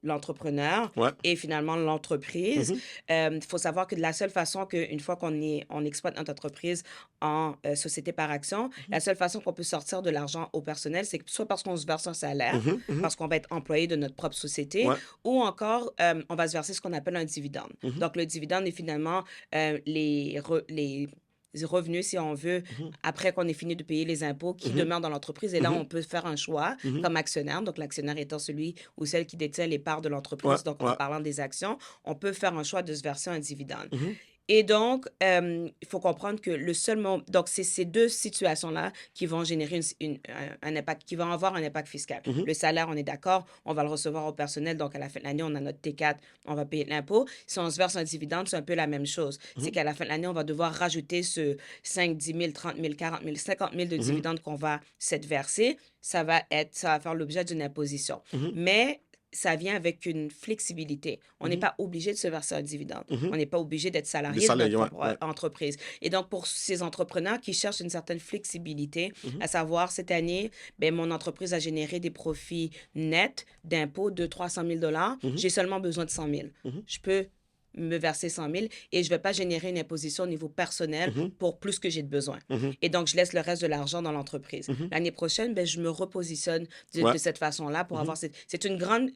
l'entrepreneur et finalement l'entreprise. Il faut savoir que de la seule façon qu'une fois on exploite notre entreprise en société par action, la seule façon qu'on peut sortir de l'argent au personnel, c'est soit parce qu'on se verse un salaire, parce qu'on va être employé de notre propre société, ou encore on va se verser ce qu'on appelle un dividende. Donc, le dividende est finalement les revenus, si on veut, après qu'on ait fini de payer les impôts qui demeurent dans l'entreprise. Et là, on peut faire un choix comme actionnaire. Donc, l'actionnaire étant celui ou celle qui détient les parts de l'entreprise. Donc, en parlant des actions, on peut faire un choix de se verser un dividende. Et donc, il faut comprendre que le seul moment... Donc, c'est ces deux situations-là qui vont générer un impact, qui vont avoir un impact fiscal. Le salaire, on est d'accord, on va le recevoir au personnel. Donc, à la fin de l'année, on a notre T4, on va payer de l'impôt. Si on se verse un dividende, c'est un peu la même chose. C'est qu'à la fin de l'année, on va devoir rajouter ce 5, 10 000, 30 000, 40 000, 50 000 de dividendes qu'on va s'être versé. Ça va faire l'objet d'une imposition. Mais ça vient avec une flexibilité. On n'est pas obligé de se verser un dividende. On n'est pas obligé d'être salarié de notre propre entreprise. Et donc, pour ces entrepreneurs qui cherchent une certaine flexibilité, à savoir, cette année, ben, mon entreprise a généré des profits nets d'impôts de 300 000 $. J'ai seulement besoin de 100 000. Je peux me verser 100 000 et je ne vais pas générer une imposition au niveau personnel pour plus que j'ai de besoin. Et donc, je laisse le reste de l'argent dans l'entreprise. L'année prochaine, ben, je me repositionne de cette façon-là pour avoir c'est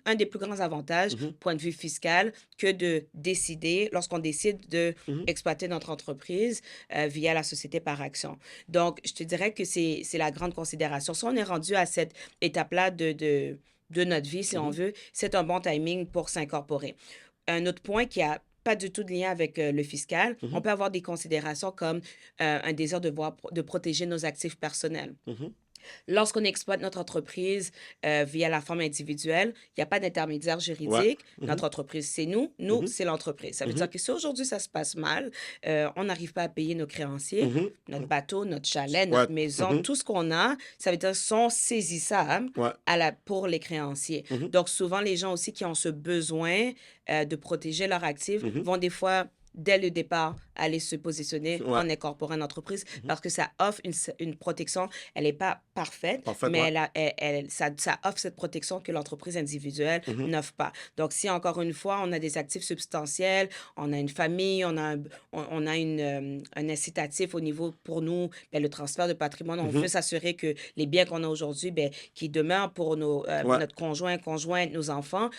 un des plus grands avantages, point de vue fiscal, que de décider, lorsqu'on décide d'exploiter notre entreprise via la société par action. Donc, je te dirais que c'est la grande considération. Si on est rendu à cette étape-là de notre vie, si on veut, c'est un bon timing pour s'incorporer. Un autre point qui a pas du tout de lien avec le fiscal. On peut avoir des considérations comme un désir de protéger nos actifs personnels. Lorsqu'on exploite notre entreprise via la forme individuelle, il n'y a pas d'intermédiaire juridique. Notre entreprise, c'est nous. Nous, c'est l'entreprise. Ça veut dire que si aujourd'hui, ça se passe mal, on n'arrive pas à payer nos créanciers, notre bateau, notre chalet, notre maison, tout ce qu'on a, ça veut dire sont saisissables pour les créanciers. Donc, souvent, les gens aussi qui ont ce besoin de protéger leurs actifs vont des fois dès le départ, aller se positionner Ouais. en incorporant une entreprise parce que ça offre une protection. Elle n'est pas parfaite, Parfait, mais ouais. ça offre cette protection que l'entreprise individuelle n'offre pas. Donc, si encore une fois, on a des actifs substantiels, on a une famille, on a un incitatif au niveau pour nous, ben, le transfert de patrimoine, on veut s'assurer que les biens qu'on a aujourd'hui, ben, qui demeurent pour Ouais. notre conjoint, conjointe, nos enfants,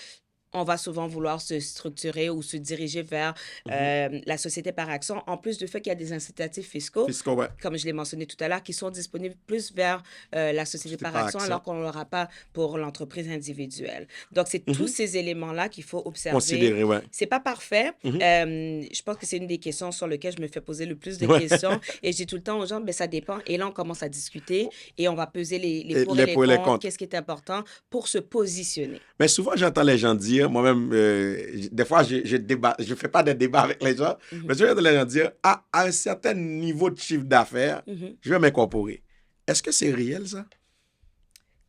on va souvent vouloir se structurer ou se diriger vers la société par action, en plus du fait qu'il y a des incitatifs fiscaux, Fiscal, ouais. comme je l'ai mentionné tout à l'heure, qui sont disponibles plus vers la société C'était par par action, action. alors qu'on ne l'aura pas pour l'entreprise individuelle. Donc, c'est tous ces éléments-là qu'il faut observer. Considérer, ouais. C'est pas parfait. Je pense que c'est une des questions sur lesquelles je me fais poser le plus de Ouais. questions. Et je dis tout le temps aux gens, ben, ça dépend. Et là, on commence à discuter et on va peser les Et pour les et les pour et les contre, contre. qu'est-ce qui est important pour se positionner. Mais souvent, j'entends les gens dire, moi-même, des fois, je fais pas de débat avec les gens, mais souvent, j'entends les gens dire, à un certain niveau de chiffre d'affaires, je vais m'incorporer. Est-ce que c'est réel, ça?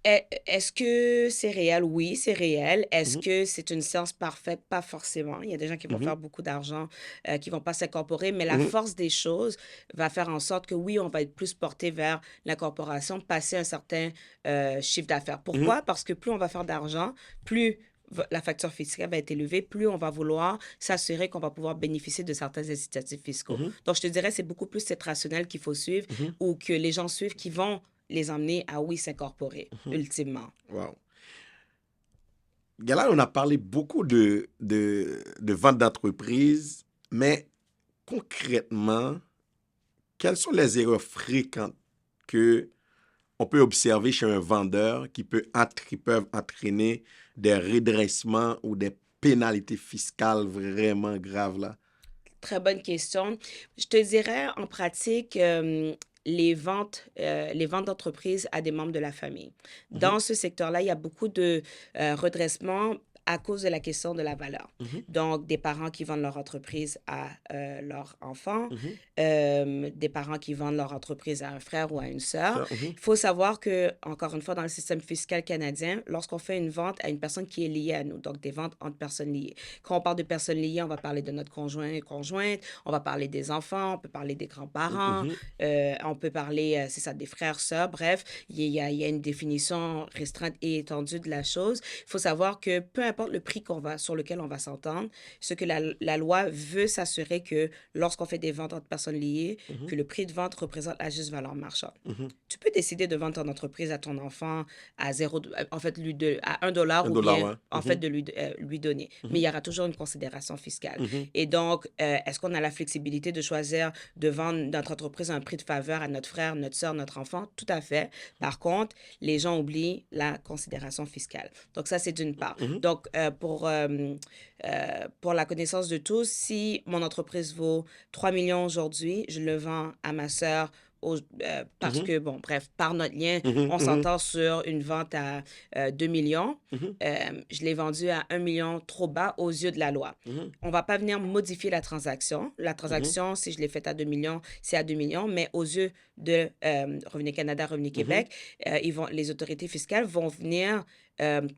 Est-ce que c'est réel? Oui, c'est réel. Est-ce que c'est une science parfaite? Pas forcément. Il y a des gens qui vont faire beaucoup d'argent, qui vont pas s'incorporer, mais la force des choses va faire en sorte que oui, on va être plus porté vers l'incorporation, passer un certain chiffre d'affaires. Pourquoi? Parce que plus on va faire d'argent, plus la facture fiscale va être élevée, plus on va vouloir s'assurer qu'on va pouvoir bénéficier de certains incitatifs fiscaux. Donc, je te dirais, c'est beaucoup plus cette rationnelle qu'il faut suivre ou que les gens suivent qui vont les emmener à, oui, s'incorporer, ultimement. Wow. Là, on a parlé beaucoup de vente d'entreprise, mais concrètement, quelles sont les erreurs fréquentes que on peut observer chez un vendeur qui peuvent entraîner des redressements ou des pénalités fiscales vraiment graves là? Très bonne question. Je te dirais, en pratique, les ventes d'entreprise à des membres de la famille. Dans ce secteur-là, il y a beaucoup de redressements à cause de la question de la valeur. Donc, des parents qui vendent leur entreprise à leurs enfants, des parents qui vendent leur entreprise à un frère ou à une sœur. Il faut savoir que, encore une fois, dans le système fiscal canadien, lorsqu'on fait une vente à une personne qui est liée à nous, donc des ventes entre personnes liées. Quand on parle de personnes liées, on va parler de notre conjoint et conjointe, on va parler des enfants, on peut parler des grands-parents, on peut parler, c'est ça, des frères, sœurs, bref, il y a une définition restreinte et étendue de la chose. Il faut savoir que peu importe le prix sur lequel on va s'entendre, ce que la loi veut s'assurer que lorsqu'on fait des ventes entre personnes liées, que le prix de vente représente la juste valeur marchande. Tu peux décider de vendre ton entreprise à ton enfant à en fait, à $1 ou bien, Ouais. en fait, de lui donner. Mais il y aura toujours une considération fiscale. Et donc, est-ce qu'on a la flexibilité de choisir de vendre notre entreprise à un prix de faveur à notre frère, notre soeur, notre enfant? Tout à fait. Par contre, les gens oublient la considération fiscale. Donc, ça, c'est d'une part. Donc, pour la connaissance de tous, si mon entreprise vaut 3 millions aujourd'hui, je le vends à ma sœur parce que, bon, bref, par notre lien, on s'entend sur une vente à 2 millions. Je l'ai vendu à 1 million trop bas aux yeux de la loi. On ne va pas venir modifier la transaction. La transaction, si je l'ai faite à 2 millions, c'est à 2 millions, mais aux yeux de Revenu Canada, Revenu Québec, les autorités fiscales vont venir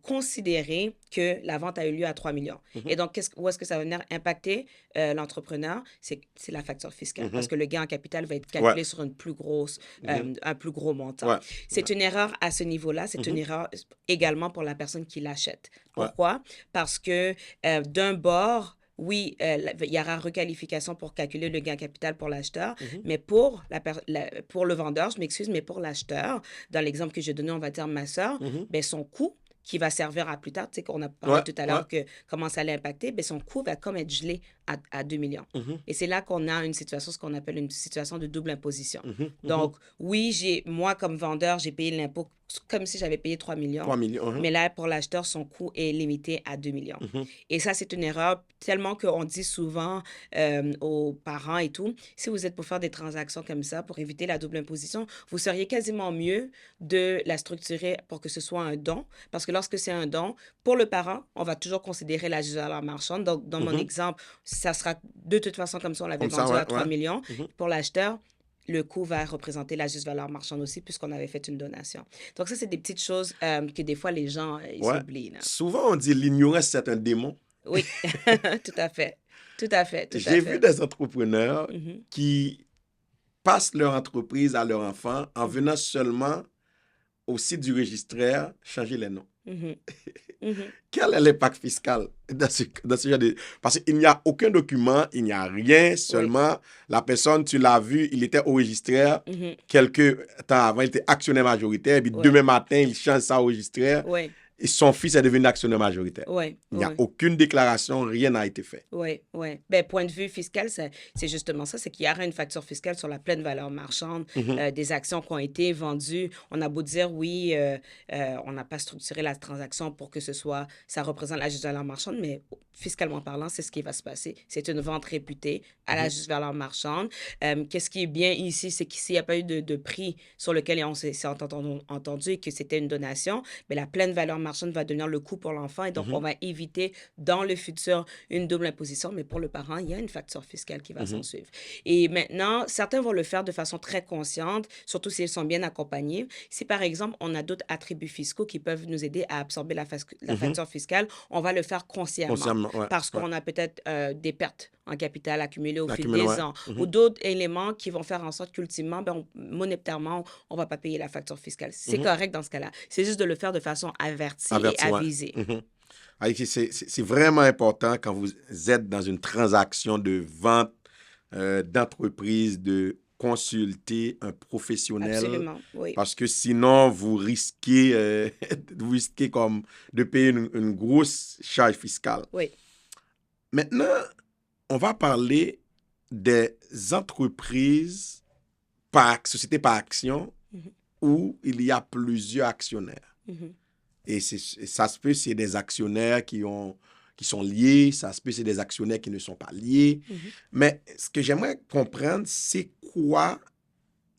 considérer que la vente a eu lieu à 3 millions. Et donc, où est-ce que ça va venir impacter l'entrepreneur? C'est la facture fiscale, parce que le gain en capital va être calculé sur une plus grosse, un plus gros montant. C'est une erreur à ce niveau-là. C'est une erreur également pour la personne qui l'achète. Pourquoi? Parce que d'un bord, oui, il y aura requalification pour calculer le gain capital pour l'acheteur, mais pour le vendeur, je m'excuse, mais pour l'acheteur, dans l'exemple que j'ai donné, on va dire ma soeur, ben, son coût qui va servir à plus tard, tu sais, qu'on a parlé tout à l'heure que comment ça allait impacter, ben, son coût va comme être gelé à 2 millions. Et c'est là qu'on a une situation, ce qu'on appelle une situation de double imposition. Donc, oui, moi, comme vendeur, j'ai payé l'impôt comme si j'avais payé 3 millions. 3 millions. Mais là, pour l'acheteur, son coût est limité à 2 millions. Et ça, c'est une erreur tellement qu'on dit souvent aux parents et tout, si vous êtes pour faire des transactions comme ça, pour éviter la double imposition, vous seriez quasiment mieux de la structurer pour que ce soit un don. Parce que lorsque c'est un don, pour le parent, on va toujours considérer la juste valeur marchande. Donc, dans mon exemple, ça sera de toute façon comme ça, on l'avait vendu à 3 millions. Pour l'acheteur, le coût va représenter la juste valeur marchande aussi, puisqu'on avait fait une donation. Donc, ça, c'est des petites choses que des fois, les gens ils oublient. Là. Souvent, on dit l'ignorance, c'est un démon. Oui, tout à fait. Tout à fait, tout à J'ai vu fait. des entrepreneurs Mhm, qui passent leur entreprise à leur enfant en venant seulement au site du registraire changer les noms. mhm, mhm. Quel est l'impact fiscal dans ce genre de... Parce qu'il n'y a aucun document, il n'y a rien, Oui. seulement la personne, tu l'as vu, il était au registraire, Mhm, quelques temps avant, il était actionnaire majoritaire, et puis ouais. demain matin, il change ça au registraire, Ouais. et son fils est devenu actionnaire majoritaire. Ouais. Il n'y a Ouais. aucune déclaration, rien n'a été fait. Oui, oui. Ben, point de vue fiscal, c'est justement ça, c'est qu'il y aura une facture fiscale sur la pleine valeur marchande Mhm, des actions qui ont été vendues. On a beau dire, oui, on n'a pas structuré la transaction pour que ça représente la juste valeur marchande, mais fiscalement parlant, c'est ce qui va se passer. C'est une vente réputée à la mhm, juste valeur marchande. Qu'est-ce qui est bien ici, c'est qu'ici, il n'y a pas eu de prix sur lequel on s'est entendu et que c'était une donation, mais la pleine valeur marchande va devenir le coût pour l'enfant et donc on mhm, va éviter dans le futur une double imposition, mais pour le parent, il y a une facture fiscale qui va s'en mhm, suivre. Et maintenant, certains vont le faire de façon très consciente, surtout s'ils sont bien accompagnés. Si par exemple, on a d'autres attributs fiscaux qui peuvent nous aider à absorber la mhm. facture fiscale, on va le faire consciemment Consciemment, ouais, parce ouais. qu'on a peut-être des pertes en capital accumulées au fil L'accumulation, des ouais. ans ou Mhm, d'autres éléments qui vont faire en sorte qu'ultimement, monétairement, on ne va pas payer la facture fiscale. C'est mhm. correct dans ce cas-là. C'est juste de le faire de façon avertie et Averti, ouais. avisée. Mhm. Ah, c'est vraiment important quand vous êtes dans une transaction de vente d'entreprise de consulter un professionnel Absolument, oui. parce que sinon vous risquez comme de payer une grosse charge fiscale. Oui. Maintenant, on va parler des entreprises sociétés par action Mhm, où il y a plusieurs actionnaires. mhm, Et ça se peut, c'est des actionnaires qui sont liés, ça se peut, c'est des actionnaires qui ne sont pas liés. mhm. Mais ce que j'aimerais comprendre, c'est quoi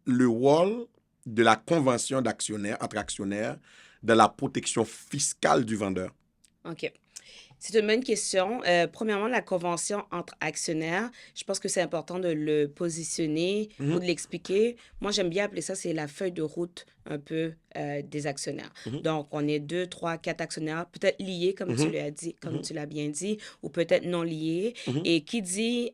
le rôle de la convention d'actionnaires, entre actionnaires, dans la protection fiscale du vendeur. OK. C'est une bonne question. Premièrement, la convention entre actionnaires, je pense que c'est important de le positionner ou Mhm, de l'expliquer. Moi, j'aime bien appeler ça, c'est la feuille de route un peu des actionnaires. mhm, Donc, on est 2, 3, 4 actionnaires, peut-être liés, comme tu mhm, l'as dit, comme mhm, tu l'as bien dit, ou peut-être non liés. mhm. Et qui dit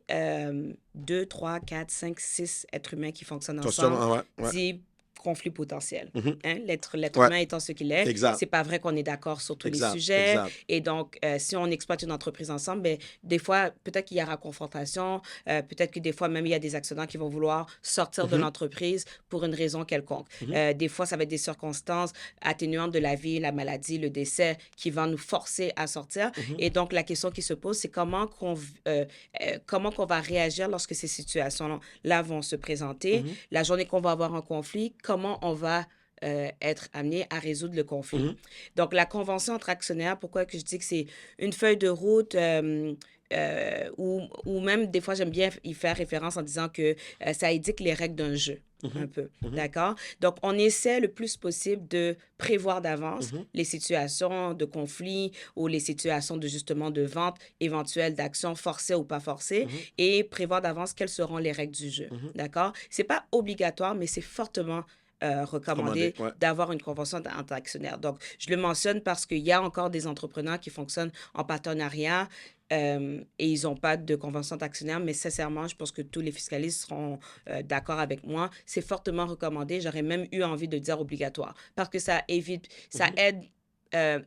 2, 3, 4, 5, 6 êtres humains qui fonctionnent Attention, ensemble, ouais, ouais. dit conflit potentiel. Mhm. Hein? L'être Ouais, humain étant ce qu'il est, exact, c'est pas vrai qu'on est d'accord sur tous les exact, sujets. exact. Et donc, si on exploite une entreprise ensemble, ben, des fois, peut-être qu'il y aura confrontation, peut-être que des fois, même, il y a des actionnaires qui vont vouloir sortir de Mhm, l'entreprise pour une raison quelconque. mhm, Des fois, ça va être des circonstances atténuantes de la vie, la maladie, le décès, qui vont nous forcer à sortir. mhm, Et donc, la question qui se pose, c'est comment qu'on va réagir lorsque ces situations-là vont se présenter. mhm, La journée qu'on va avoir un conflit, comment on va être amené à résoudre le conflit. mhm, Donc, la convention entre actionnaires, pourquoi que je dis que c'est une feuille de route ou même des fois, j'aime bien y faire référence en disant que ça indique les règles d'un jeu. Un mhm, peu, mhm, d'accord? Donc, on essaie le plus possible de prévoir d'avance mhm, les situations de conflit ou les situations de justement de vente éventuelle d'actions forcées ou pas forcées mhm, et prévoir d'avance quelles seront les règles du jeu, mhm. d'accord? C'est pas obligatoire, mais c'est fortement Commandé, recommandé ouais. d'avoir une convention entre actionnaires. Donc, je le mentionne parce qu'il y a encore des entrepreneurs qui fonctionnent en partenariat et ils n'ont pas de convention d'actionnaire, mais sincèrement, je pense que tous les fiscalistes seront d'accord avec moi. C'est fortement recommandé. J'aurais même eu envie de dire obligatoire parce que ça évite, ça Mhm, aide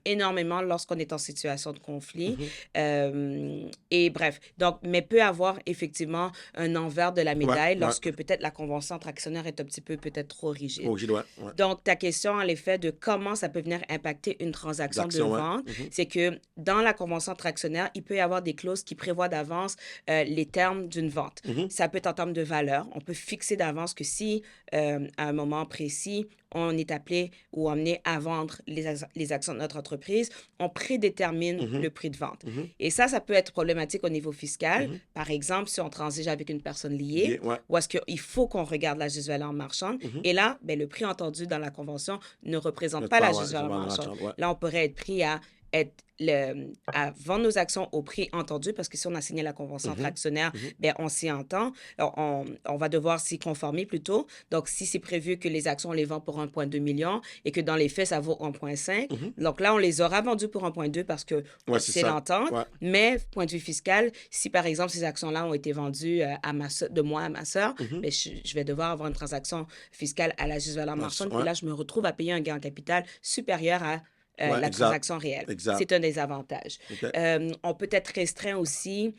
énormément lorsqu'on est en situation de conflit. mhm. Et bref, donc, mais peut avoir effectivement un envers de la Ouais, médaille ouais. lorsque peut-être la convention entre actionnaires est un petit peu peut-être trop rigide. Oh, j'y dois, ouais. Donc, ta question, en effet, de comment ça peut venir impacter une transaction de D'action, ouais. vente, Mhm, c'est que dans la convention entre actionnaires, il peut y avoir des clauses qui prévoient d'avance les termes d'une vente. mhm, Ça peut être en termes de valeur. On peut fixer d'avance que si, à un moment précis, on est appelé ou amené à vendre les actions de notre entreprise, on prédétermine mhm, le prix de vente. mhm, Et ça peut être problématique au niveau fiscal. mhm. Par exemple, si on transige avec une personne liée, Lié, ouais. ou est-ce qu'il faut qu'on regarde la juste valeur marchande. Mhm. Et là, ben, le prix entendu dans la convention ne représente Notre pas la part, ouais, juste je valeur vais en marchande. entendre, ouais. Là, on pourrait être pris à à vendre nos actions au prix entendu, parce que si on a signé la convention entre actionnaires, ben, on s'y entend. Alors, on va devoir s'y conformer plutôt. Donc, si c'est prévu que les actions, on les vend pour 1,2 million et que dans les faits, ça vaut 1,5, donc là, on les aura vendus pour 1,2 parce que Ouais, c'est c'est ça. l'entente. Ouais. Mais, point de vue fiscal, si par exemple, ces actions-là ont été vendues de moi à ma sœur, ben, je vais devoir avoir une transaction fiscale à la juste valeur marchande. Puis Ouais. là, je me retrouve à payer un gain en capital supérieur à Ouais, la exact. transaction réelle. Exact. C'est un des avantages. OK. On peut être restreint aussi,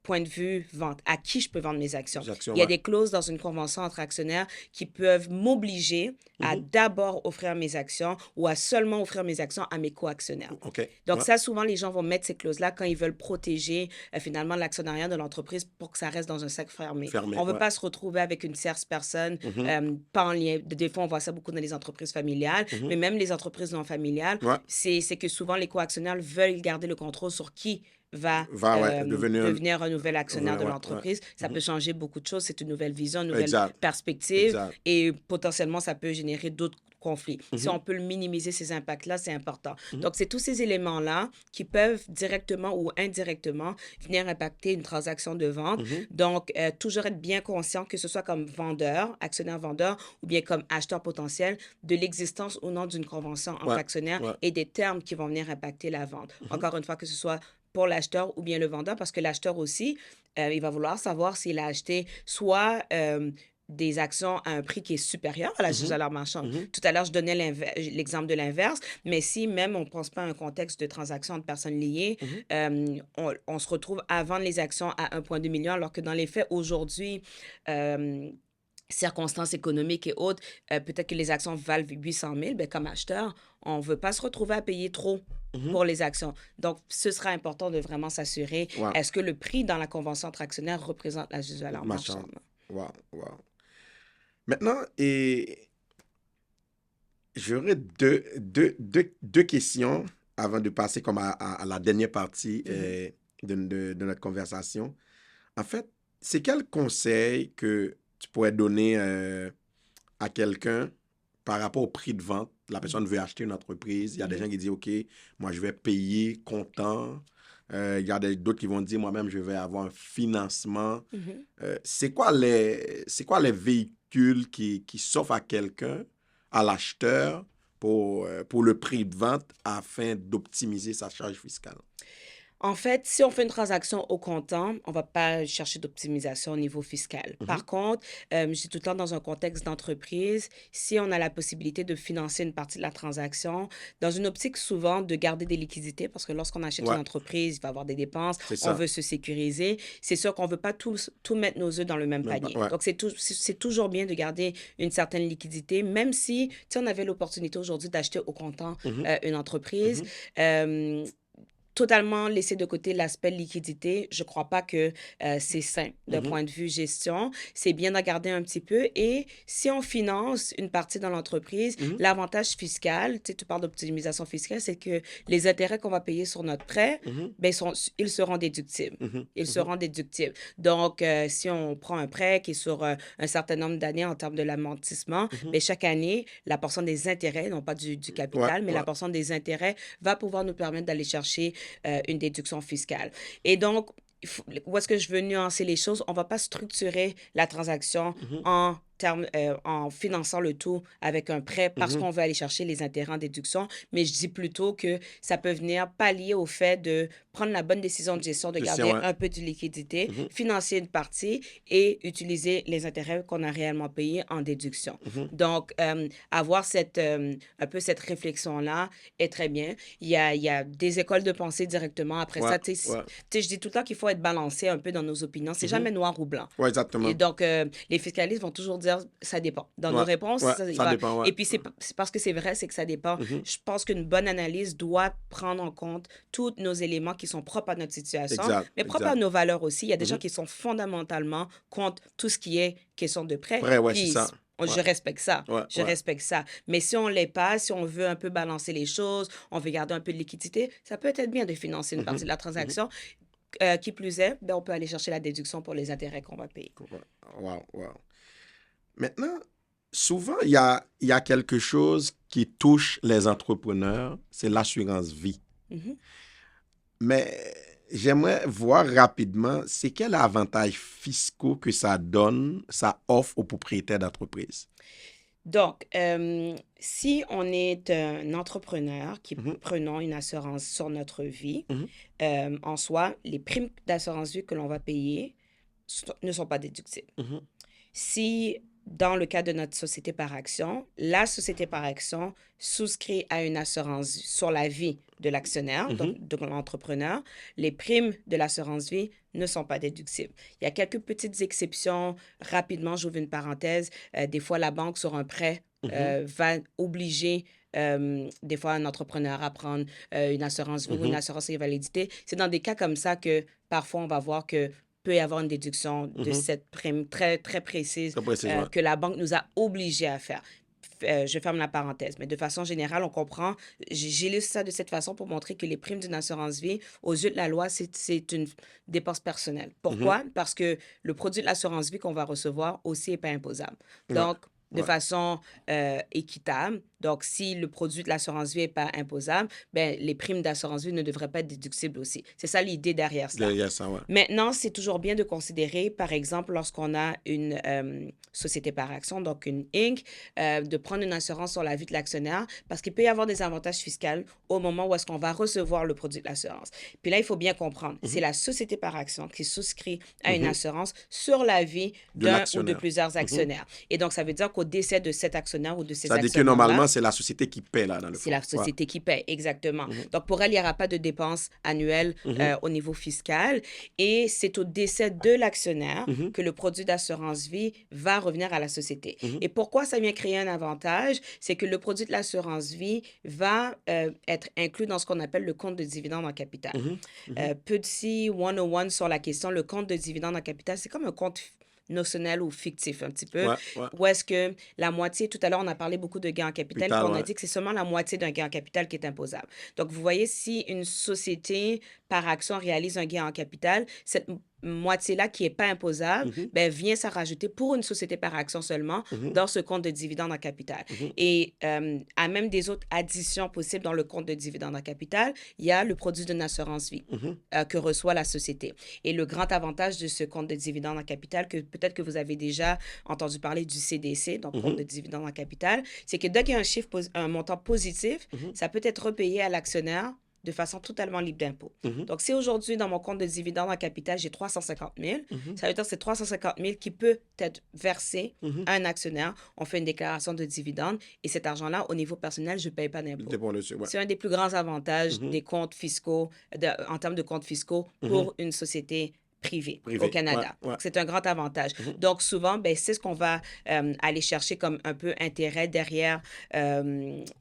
point de vue vente, à qui je peux vendre mes actions. Les actions, Il y a ouais. des clauses dans une convention entre actionnaires qui peuvent m'obliger à d'abord offrir mes actions ou à seulement offrir mes actions à mes co-actionnaires. OK. Donc Ouais. ça, souvent, les gens vont mettre ces clauses-là quand ils veulent protéger finalement l'actionnariat de l'entreprise pour que ça reste dans un cercle fermé. Fermé, On ne veut ouais. pas se retrouver avec une tierce personne, pas en lien. Des fois, on voit ça beaucoup dans les entreprises familiales, mais même les entreprises non familiales, Ouais. c'est que souvent, les co-actionnaires veulent garder le contrôle sur qui va Ouais, devenir un nouvel actionnaire de ouais, l'entreprise. Ça peut changer beaucoup de choses. C'est une nouvelle vision, une nouvelle Exact. perspective Exact. et potentiellement, ça peut générer d'autres conflits. Si on peut le minimiser, ces impacts-là, c'est important. Donc, c'est tous ces éléments-là qui peuvent directement ou indirectement venir impacter une transaction de vente. Donc, toujours être bien conscient, que ce soit comme vendeur, actionnaire-vendeur, ou bien comme acheteur potentiel, de l'existence ou non d'une convention entre Ouais, actionnaires ouais. et des termes qui vont venir impacter la vente. Encore une fois, que ce soit pour l'acheteur ou bien le vendeur, parce que l'acheteur aussi, il va vouloir savoir s'il a acheté soit des actions à un prix qui est supérieur à la juste valeur marchande. Tout à l'heure, je donnais l'exemple de l'inverse, mais si même on ne pense pas à un contexte de transaction de personnes liées, on se retrouve à vendre les actions à 1,2 million, alors que dans les faits, aujourd'hui, circonstances économiques et autres, peut-être que les actions valent 800 000, ben, comme acheteur, on ne veut pas se retrouver à payer trop pour les actions. Donc, ce sera important de vraiment s'assurer, Ouais. est-ce que le prix dans la convention entre actionnaires représente la juste valeur marchande? Wow, wow. Maintenant, j'aurais deux questions avant de passer comme à la dernière partie de notre conversation. En fait, c'est quel conseil que tu pourrais donner à quelqu'un par rapport au prix de vente? La personne veut acheter une entreprise. Il y a des gens qui disent, OK, moi, je vais payer comptant. Il y a d'autres qui vont dire, moi-même, je vais avoir un financement. C'est quoi les véhicules qui s'offrent à quelqu'un, à l'acheteur, pour le prix de vente afin d'optimiser sa charge fiscale? En fait, si on fait une transaction au comptant, on ne va pas chercher d'optimisation au niveau fiscal. Par contre, je dis tout le temps dans un contexte d'entreprise, si on a la possibilité de financer une partie de la transaction, dans une optique souvent de garder des liquidités, parce que lorsqu'on achète une entreprise, il va y avoir des dépenses, on veut se sécuriser. C'est sûr qu'on ne veut pas tout mettre nos œufs dans le même panier. Donc, c'est toujours bien de garder une certaine liquidité, même si on avait l'opportunité aujourd'hui d'acheter au comptant une entreprise. Totalement laisser de côté l'aspect liquidité, je ne crois pas que c'est sain d'un point de vue gestion. C'est bien d'en garder un petit peu. Et si on finance une partie dans l'entreprise, l'avantage fiscal, tu parles d'optimisation fiscale, c'est que les intérêts qu'on va payer sur notre prêt, ben, ils seront déductibles. Ils seront déductibles. Donc, si on prend un prêt qui est sur un certain nombre d'années en termes de l'amortissement, ben, chaque année, la portion des intérêts, non pas du capital, mais la portion des intérêts va pouvoir nous permettre d'aller chercher une déduction fiscale. Et donc, où est-ce que je veux nuancer les choses? On ne va pas structurer la transaction en finançant le tout avec un prêt parce qu'on veut aller chercher les intérêts en déduction, mais je dis plutôt que ça peut venir pallier au fait de prendre la bonne décision de gestion, de garder un peu de liquidité, financer une partie et utiliser les intérêts qu'on a réellement payés en déduction. Donc, avoir un peu cette réflexion-là est très bien. Il y a des écoles de pensée directement après ça. Tu sais, je dis tout le temps qu'il faut être balancé un peu dans nos opinions. C'est jamais noir ou blanc. Oui, exactement. Et donc, les fiscalistes vont toujours dire ça dépend. Dans nos réponses, ça dépend. Et puis, c'est parce que c'est vrai, c'est que ça dépend. Je pense qu'une bonne analyse doit prendre en compte tous nos éléments qui sont propres à notre situation, mais propres à nos valeurs aussi. Il y a des gens qui sont fondamentalement contre tout ce qui est question de prêt. C'est ça. Je respecte ça. Je respecte ça. Mais si on ne l'est pas, si on veut un peu balancer les choses, on veut garder un peu de liquidité, ça peut être bien de financer une partie de la transaction. Qui plus est, ben, on peut aller chercher la déduction pour les intérêts qu'on va payer. Wow. Maintenant, souvent, il y a quelque chose qui touche les entrepreneurs, c'est l'assurance vie. Mhm. Mais j'aimerais voir rapidement, c'est quel avantage fiscaux que ça donne, ça offre aux propriétaires d'entreprise. Donc, si on est un entrepreneur qui Mhm, prenons une assurance sur notre vie, mhm, en soi, les primes d'assurance vie que l'on va payer ne sont pas déductibles. mhm, Si, dans le cas de notre société par action, la société par action souscrit à une assurance sur la vie de l'actionnaire, donc mhm, de l'entrepreneur, les primes de l'assurance vie ne sont pas déductibles. Il y a quelques petites exceptions. Rapidement, j'ouvre une parenthèse. Des fois, la banque, sur un prêt, mhm, va obliger des fois un entrepreneur à prendre une assurance vie ou une mhm, assurance invalidité. C'est dans des cas comme ça que parfois on va voir que peut y avoir une déduction de mhm. cette prime très, très précise Très précisément. que la banque nous a obligés à faire. Je ferme la parenthèse, mais de façon générale, on comprend. J'illustre ça de cette façon pour montrer que les primes d'une assurance vie, aux yeux de la loi, c'est une dépense personnelle. Mhm. Pourquoi? Parce que le produit de l'assurance vie qu'on va recevoir aussi n'est pas imposable. Ouais, Donc, de ouais. façon équitable. Donc, si le produit de l'assurance vie n'est pas imposable, ben, les primes d'assurance vie ne devraient pas être déductibles aussi. C'est ça l'idée derrière cela. Il y a ça, ouais. Maintenant, c'est toujours bien de considérer, par exemple, lorsqu'on a une société par action, donc une Inc., de prendre une assurance sur la vie de l'actionnaire parce qu'il peut y avoir des avantages fiscaux au moment où est-ce qu'on va recevoir le produit de l'assurance. Puis là, il faut bien comprendre, c'est Mhm, la société par action qui souscrit à une mhm. assurance sur la vie De d'un ou de l'actionnaire. plusieurs Mhm. actionnaires. Et donc, ça veut dire qu'au décès de cet actionnaire ou de ces Ça dit que actionnaires-là, normalement, c'est la société qui paie, là, dans le c'est fond. la Ouais. société qui paie, exactement. Mhm, Donc, pour elle, il n'y aura pas de dépenses annuelles mhm, au niveau fiscal. Et c'est au décès de l'actionnaire mhm, que le produit d'assurance vie va revenir à la société. mhm, Et pourquoi ça vient créer un avantage? C'est que le produit de l'assurance vie va être inclus dans ce qu'on appelle le compte de dividende en capital. mhm, mhm. Petit 101 sur la question, le compte de dividende en capital, c'est comme un compte notionnel ou fictif un petit peu, Ouais, ouais. où est-ce que la moitié, tout à l'heure, on a parlé beaucoup de gains en capital, puis Capital, on a ouais. dit que c'est seulement la moitié d'un gain en capital qui est imposable. Donc, vous voyez, si une société par action réalise un gain en capital, cette moitié-là qui n'est pas imposable, Mhm, ben, vient se rajouter pour une société par action seulement mhm, dans ce compte de dividende en capital. mhm, Et à même des autres additions possibles dans le compte de dividende en capital, il y a le produit d'une assurance vie mhm, que reçoit la société. Et le grand avantage de ce compte de dividende en capital, que peut-être que vous avez déjà entendu parler du CDC, donc compte de mhm, dividende en capital, c'est que dès qu'il y a un chiffre, un montant positif, mhm, ça peut être repayé à l'actionnaire de façon totalement libre d'impôt. mhm, Donc, si aujourd'hui, dans mon compte de dividende en capital, j'ai 350 000, mhm, ça veut dire que c'est 350 000 qui peut être versé mhm. à un actionnaire. On fait une déclaration de dividende et cet argent-là, au niveau personnel, je ne paye pas d'impôt. Dépend dessus, ouais. C'est un des plus grands avantages Mhm, des comptes fiscaux, en termes de comptes fiscaux mhm. pour une société privée au Privé, ouais, Canada. ouais. C'est un grand avantage. Mhm, Donc, souvent, ben, c'est ce qu'on va aller chercher comme un peu intérêt derrière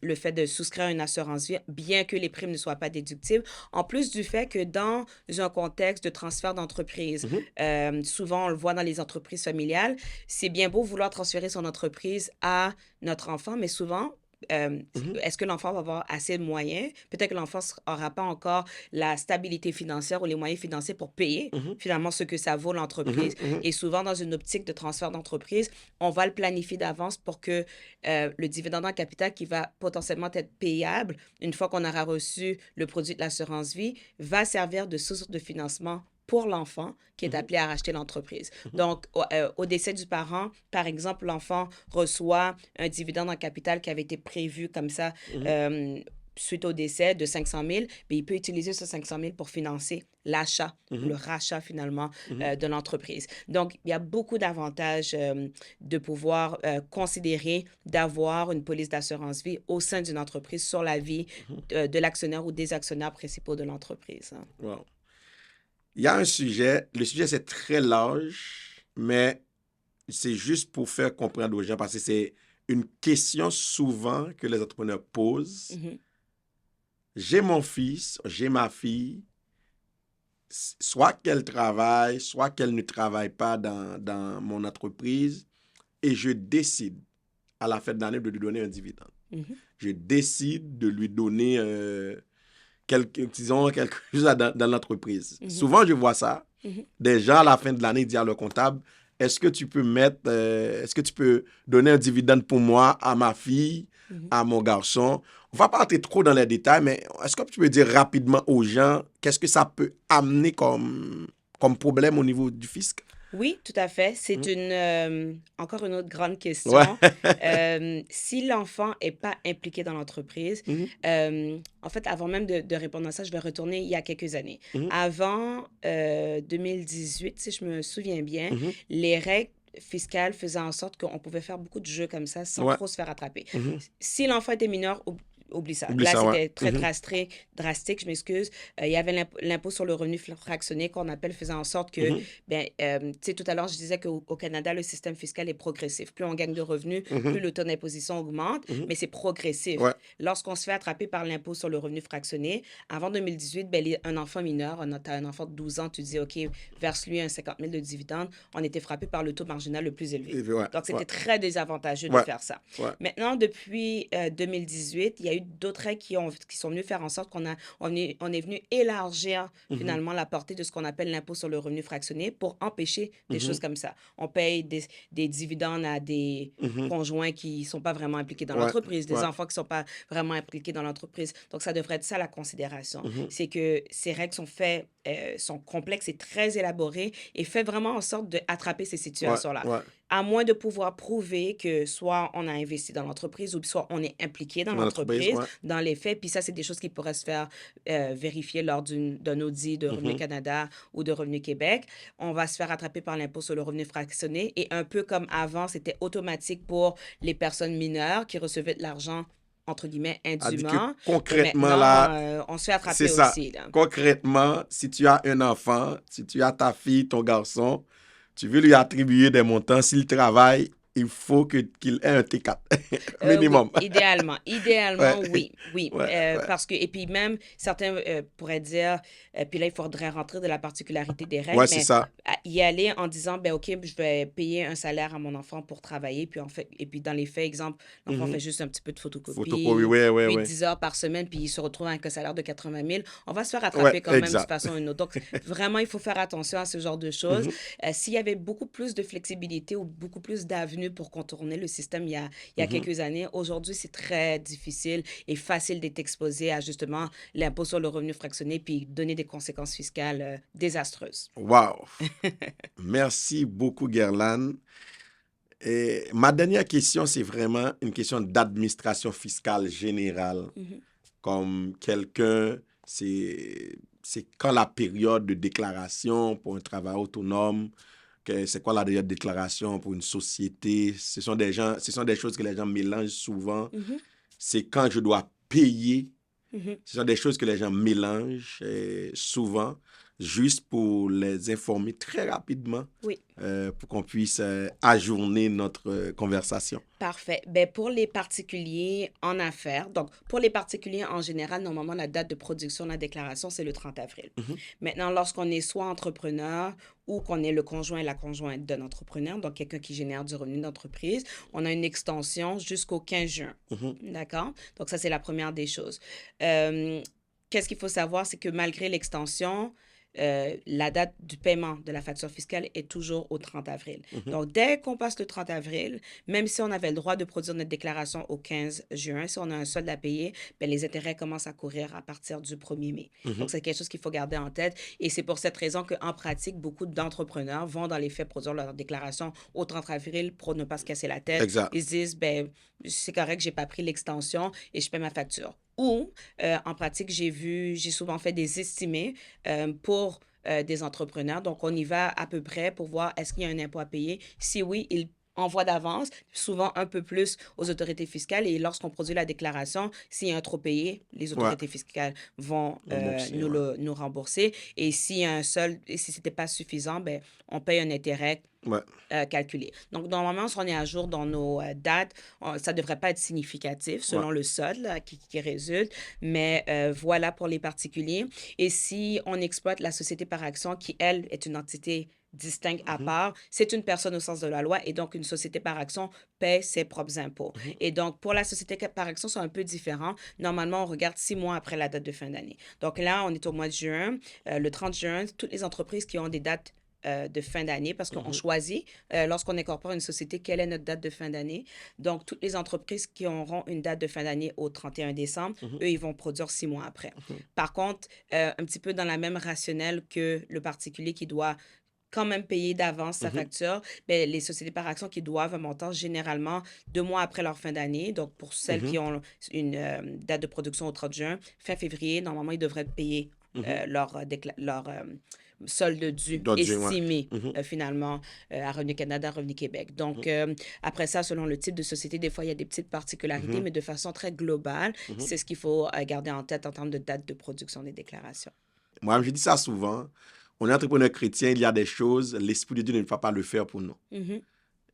le fait de souscrire une assurance vie, bien que les primes ne soient pas déductibles. En plus du fait que dans un contexte de transfert d'entreprise, mhm, souvent on le voit dans les entreprises familiales, c'est bien beau vouloir transférer son entreprise à notre enfant, mais souvent, mhm, est-ce que l'enfant va avoir assez de moyens? Peut-être que l'enfant n'aura pas encore la stabilité financière ou les moyens financiers pour payer mhm, finalement ce que ça vaut l'entreprise. mhm, mhm, Et souvent, dans une optique de transfert d'entreprise, on va le planifier d'avance pour que le dividende en capital qui va potentiellement être payable une fois qu'on aura reçu le produit de l'assurance vie va servir de source de financement pour l'enfant qui est mhm, appelé à racheter l'entreprise. mhm, Donc, au décès du parent, par exemple, l'enfant reçoit un dividende en capital qui avait été prévu comme ça mhm, euh, suite au décès de 500 000, mais il peut utiliser ce 500 000 pour financer l'achat ou mhm, le rachat finalement mhm, de l'entreprise. Donc, il y a beaucoup d'avantages de pouvoir considérer d'avoir une police d'assurance vie au sein d'une entreprise sur la vie mhm. de l'actionnaire ou des actionnaires principaux de l'entreprise, hein. Wow. Il y a un sujet, le sujet c'est très large, mais c'est juste pour faire comprendre aux gens parce que c'est une question souvent que les entrepreneurs posent. Mhm, J'ai mon fils, j'ai ma fille, soit qu'elle travaille, soit qu'elle ne travaille pas dans mon entreprise, et je décide à la fin de l'année de lui donner un dividende. mhm, Je décide de lui donner disons, quelque chose dans l'entreprise. mhm, Souvent, je vois ça. mhm, Des gens, à la fin de l'année, disent à leur comptable, est-ce que tu peux est-ce que tu peux donner un dividende pour moi, à ma fille, à mon garçon? On va pas entrer trop dans les détails, mais est-ce que tu peux dire rapidement aux gens qu'est-ce que ça peut amener comme problème au niveau du fisc? Oui, tout à fait. C'est encore une autre grande Ouais. question. Si l'enfant est pas impliqué dans l'entreprise, en fait, avant même de répondre à ça, je vais retourner il y a quelques années. Avant 2018, si je me souviens bien, les règles fiscales faisaient en sorte qu'on pouvait faire beaucoup de jeux comme ça sans Ouais. trop se faire attraper. Si l'enfant était mineur, oublie ça. Oublie Là, ça, ouais. c'était très drastique, je m'excuse. Il y avait l'impôt sur le revenu fractionné qu'on appelle, faisant en sorte que, tu sais, tout à l'heure, je disais qu'au Canada, le système fiscal est progressif. Plus on gagne de revenus, plus le taux d'imposition augmente, mais c'est progressif. Ouais. Lorsqu'on se fait attraper par l'impôt sur le revenu fractionné, avant 2018, un enfant mineur, tu as un enfant de 12 ans, tu dis, OK, verse-lui un 50 000 de dividendes, on était frappé par le taux marginal le plus élevé. Ouais, Donc, c'était ouais. très désavantageux de Ouais. faire ça. Ouais. Maintenant, depuis 2018, il y a eu d'autres règles qui sont venues faire en sorte on est venu élargir finalement la portée de ce qu'on appelle l'impôt sur le revenu fractionné pour empêcher des choses comme ça. On paye des dividendes à des conjoints qui ne sont pas vraiment impliqués dans Ouais. l'entreprise, des Ouais. enfants qui ne sont pas vraiment impliqués dans l'entreprise. Donc, ça devrait être ça la considération. C'est que ces règles sont complexes et très élaborées et fait vraiment en sorte d'attraper ces situations-là. Ouais. À moins de pouvoir prouver que soit on a investi dans l'entreprise ou soit on est impliqué dans Dans l'entreprise, l'entreprise, ouais. dans les faits. Puis ça, c'est des choses qui pourraient se faire vérifier lors d'un audit de Revenu Canada ou de Revenu Québec. On va se faire attraper par l'impôt sur le revenu fractionné. Et un peu comme avant, c'était automatique pour les personnes mineures qui recevaient de l'argent entre guillemets, indûment. Concrètement, maintenant, là, on se fait attraper c'est ça. aussi. Là. Concrètement, si tu as un enfant, si tu as ta fille, ton garçon, tu veux lui attribuer des montants, s'il travaille, il faut qu'il ait un T4 minimum. Oui, idéalement, Ouais. oui. Ouais. Parce que, et puis même, certains pourraient dire, puis là, il faudrait rentrer de la particularité des règles, Ouais, c'est mais ça. y aller en disant, ben OK, je vais payer un salaire à mon enfant pour travailler, puis en fait, et puis dans les faits, exemple, l'enfant fait juste un petit peu de photocopie, Photocopie, ouais. 10 heures par semaine, puis il se retrouve avec un salaire de 80 000, on va se faire attraper quand même d'une façon ou d'une autre. Donc, vraiment, il faut faire attention à ce genre de choses. S'il y avait beaucoup plus de flexibilité ou beaucoup plus d'avenues pour contourner le système il y a quelques années, aujourd'hui, c'est très difficile et facile d'être exposé à justement l'impôt sur le revenu fractionné puis donner des conséquences fiscales désastreuses. Wow! Merci beaucoup, Guerlaine. Et ma dernière question, c'est vraiment une question d'administration fiscale générale. Comme quelqu'un, c'est quand la période de déclaration pour un travail autonome, c'est quoi la période de déclaration pour une société? Ce sont des choses que les gens mélangent souvent. C'est quand je dois payer. Ce sont des choses que les gens mélangent souvent, juste pour les informer très rapidement, pour qu'on puisse ajourner notre conversation. Parfait. Ben, pour les particuliers en affaires, donc pour les particuliers en général, normalement, la date de production de la déclaration, c'est le 30 avril. Maintenant, lorsqu'on est soit entrepreneur ou qu'on est le conjoint et la conjointe d'un entrepreneur, donc quelqu'un qui génère du revenu d'entreprise, on a une extension jusqu'au 15 juin. D'accord? Donc, ça, c'est la première des choses. Qu'est-ce qu'il faut savoir, c'est que malgré l'extension, la date du paiement de la facture fiscale est toujours au 30 avril. Donc, dès qu'on passe le 30 avril, même si on avait le droit de produire notre déclaration au 15 juin, si on a un solde à payer, ben, les intérêts commencent à courir à partir du 1er mai. Donc, c'est quelque chose qu'il faut garder en tête. Et c'est pour cette raison qu'en pratique, beaucoup d'entrepreneurs vont dans les faits produire leur déclaration au 30 avril pour ne pas se casser la tête. Exact. Ils se disent, ben, c'est correct, j'ai pas pris l'extension et je paie ma facture. Ou, en pratique, j'ai souvent fait des estimés pour des entrepreneurs. Donc, on y va à peu près pour voir est-ce qu'il y a un impôt à payer. Si oui, ils envoient d'avance, souvent un peu plus aux autorités fiscales. Et lorsqu'on produit la déclaration, s'il y a un trop payé, les autorités fiscales vont nous rembourser. Et s'il y a un solde, et si ce n'était pas suffisant, ben, on paye un intérêt calculé. Donc, normalement, si on est à jour dans nos dates, ça ne devrait pas être significatif selon le solde là, qui résulte. Mais voilà pour les particuliers. Et si on exploite la société par action, qui, elle, est une entité distincte à part, c'est une personne au sens de la loi et donc une société par action paie ses propres impôts. Et donc, pour la société par action, c'est un peu différent. Normalement, on regarde 6 mois après la date de fin d'année. Donc là, on est au mois de juin. Le 30 juin, toutes les entreprises qui ont des dates de fin d'année parce qu'on choisit, lorsqu'on incorpore une société, quelle est notre date de fin d'année. Donc, toutes les entreprises qui auront une date de fin d'année au 31 décembre, eux, ils vont produire 6 mois après. Par contre, un petit peu dans la même rationnelle que le particulier qui doit quand même payer d'avance sa facture, ben, les sociétés par action qui doivent un montant généralement 2 mois après leur fin d'année. Donc, pour celles qui ont une date de production au 30 juin, fin février, normalement, ils devraient payer leur solde dû estimé finalement à Revenu Canada, Revenu Québec. Donc, après ça, selon le type de société, des fois, il y a des petites particularités, mais de façon très globale, c'est ce qu'il faut garder en tête en termes de date de production des déclarations. Moi, je dis ça souvent. On est entrepreneur chrétien, il y a des choses, l'Esprit de Dieu ne va pas le faire pour nous.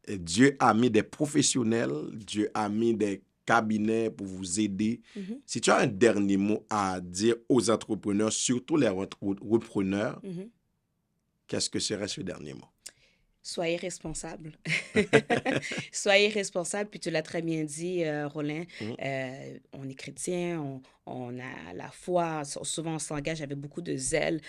Et Dieu a mis des professionnels, Dieu a mis des cabinets pour vous aider. Si tu as un dernier mot à dire aux entrepreneurs, surtout les repreneurs, qu'est-ce que serait ce dernier mot? Soyez responsable. Soyez responsable, puis tu l'as très bien dit, Rollin. On est chrétien, on a la foi, souvent on s'engage avec beaucoup de zèle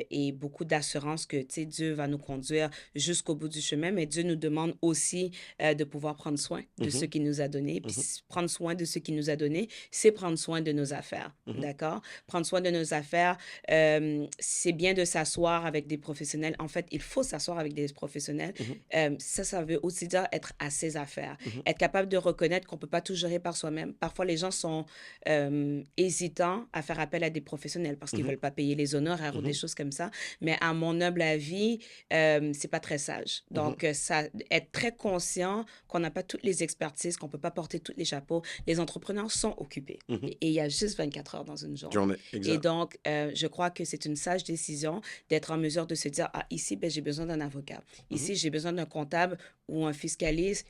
et beaucoup d'assurance que Dieu va nous conduire jusqu'au bout du chemin, mais Dieu nous demande aussi de pouvoir prendre soin de ce qu'il nous a donné. Puis prendre soin de ce qu'il nous a donné, c'est prendre soin de nos affaires, d'accord? Prendre soin de nos affaires, c'est bien de s'asseoir avec des professionnels. En fait, il faut s'asseoir avec des professionnels. Ça veut aussi dire être à ses affaires, être capable de reconnaître qu'on ne peut pas tout gérer par soi-même. Parfois, les gens sont hésitants à faire appel à des professionnels parce qu'ils ne veulent pas payer les honoraires ou des choses comme ça. Mais à mon humble avis, c'est pas très sage. Donc, être très conscient qu'on n'a pas toutes les expertises, qu'on ne peut pas porter tous les chapeaux. Les entrepreneurs sont occupés et il y a juste 24 heures dans une journée. Et donc, je crois que c'est une sage décision d'être en mesure de se dire, ici, j'ai besoin d'un avocat. Ici, j'ai besoin d'un comptable ou un fiscaliste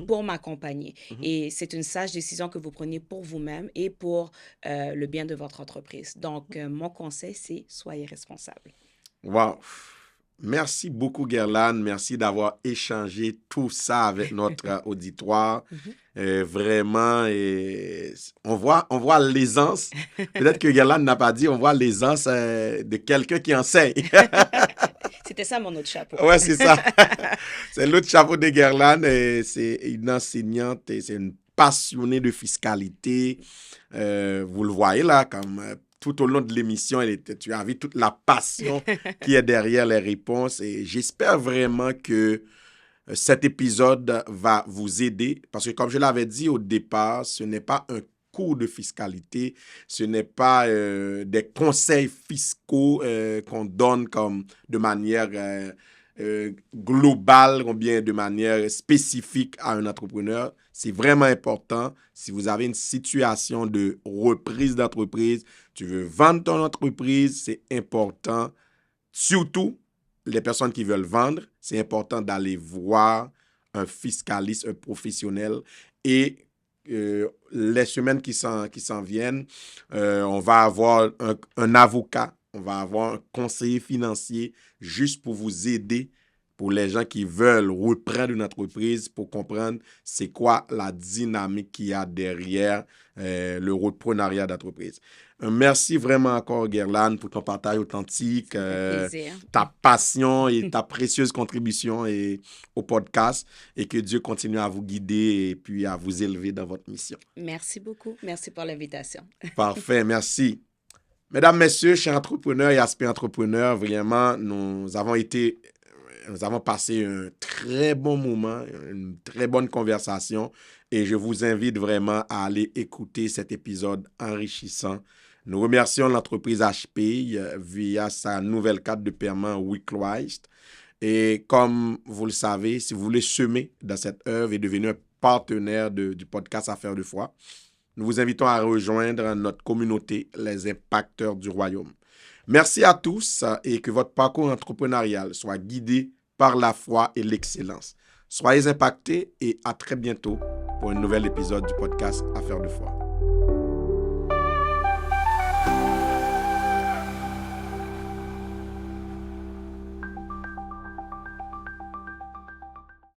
pour m'accompagner. Et c'est une sage décision que vous preniez pour vous-même et pour le bien de votre entreprise. Donc, mon conseil, c'est soyez responsable. Wow! Merci beaucoup, Guerlaine. Merci d'avoir échangé tout ça avec notre auditoire. Vraiment, on voit l'aisance. Peut-être que Guerlaine n'a pas dit, on voit l'aisance de quelqu'un qui enseigne. C'était ça mon autre chapeau. Oui, c'est ça. C'est l'autre chapeau de Guerlaine. C'est une enseignante et c'est une passionnée de fiscalité. Vous le voyez là, comme tout au long de l'émission, tu as vu toute la passion qui est derrière les réponses. Et j'espère vraiment que cet épisode va vous aider. Parce que comme je l'avais dit au départ, ce n'est pas un cours de fiscalité, ce n'est pas des conseils fiscaux qu'on donne comme de manière globale ou bien de manière spécifique à un entrepreneur. C'est vraiment important. Si vous avez une situation de reprise d'entreprise, tu veux vendre ton entreprise, c'est important. Surtout, les personnes qui veulent vendre, c'est important d'aller voir un fiscaliste, un professionnel. Et les semaines qui s'en viennent, on va avoir un avocat, on va avoir un conseiller financier juste pour vous aider, pour les gens qui veulent reprendre une entreprise, pour comprendre c'est quoi la dynamique qu'il y a derrière le reprenariat d'entreprise. Merci vraiment encore, Guerlaine, pour ton partage authentique, ta passion et ta précieuse contribution au podcast, et que Dieu continue à vous guider et puis à vous élever dans votre mission. Merci beaucoup. Merci pour l'invitation. Parfait, merci. Mesdames, messieurs, chers entrepreneurs et aspirants entrepreneurs, vraiment, nous avons passé un très bon moment, une très bonne conversation, et je vous invite vraiment à aller écouter cet épisode enrichissant. Nous remercions l'entreprise HP via sa nouvelle carte de paiement Weekwise. Et comme vous le savez, si vous voulez semer dans cette œuvre et devenir un partenaire du podcast Affaires de foi, nous vous invitons à rejoindre notre communauté, les impacteurs du royaume. Merci à tous et que votre parcours entrepreneurial soit guidé par la foi et l'excellence. Soyez impactés et à très bientôt pour un nouvel épisode du podcast Affaires de foi.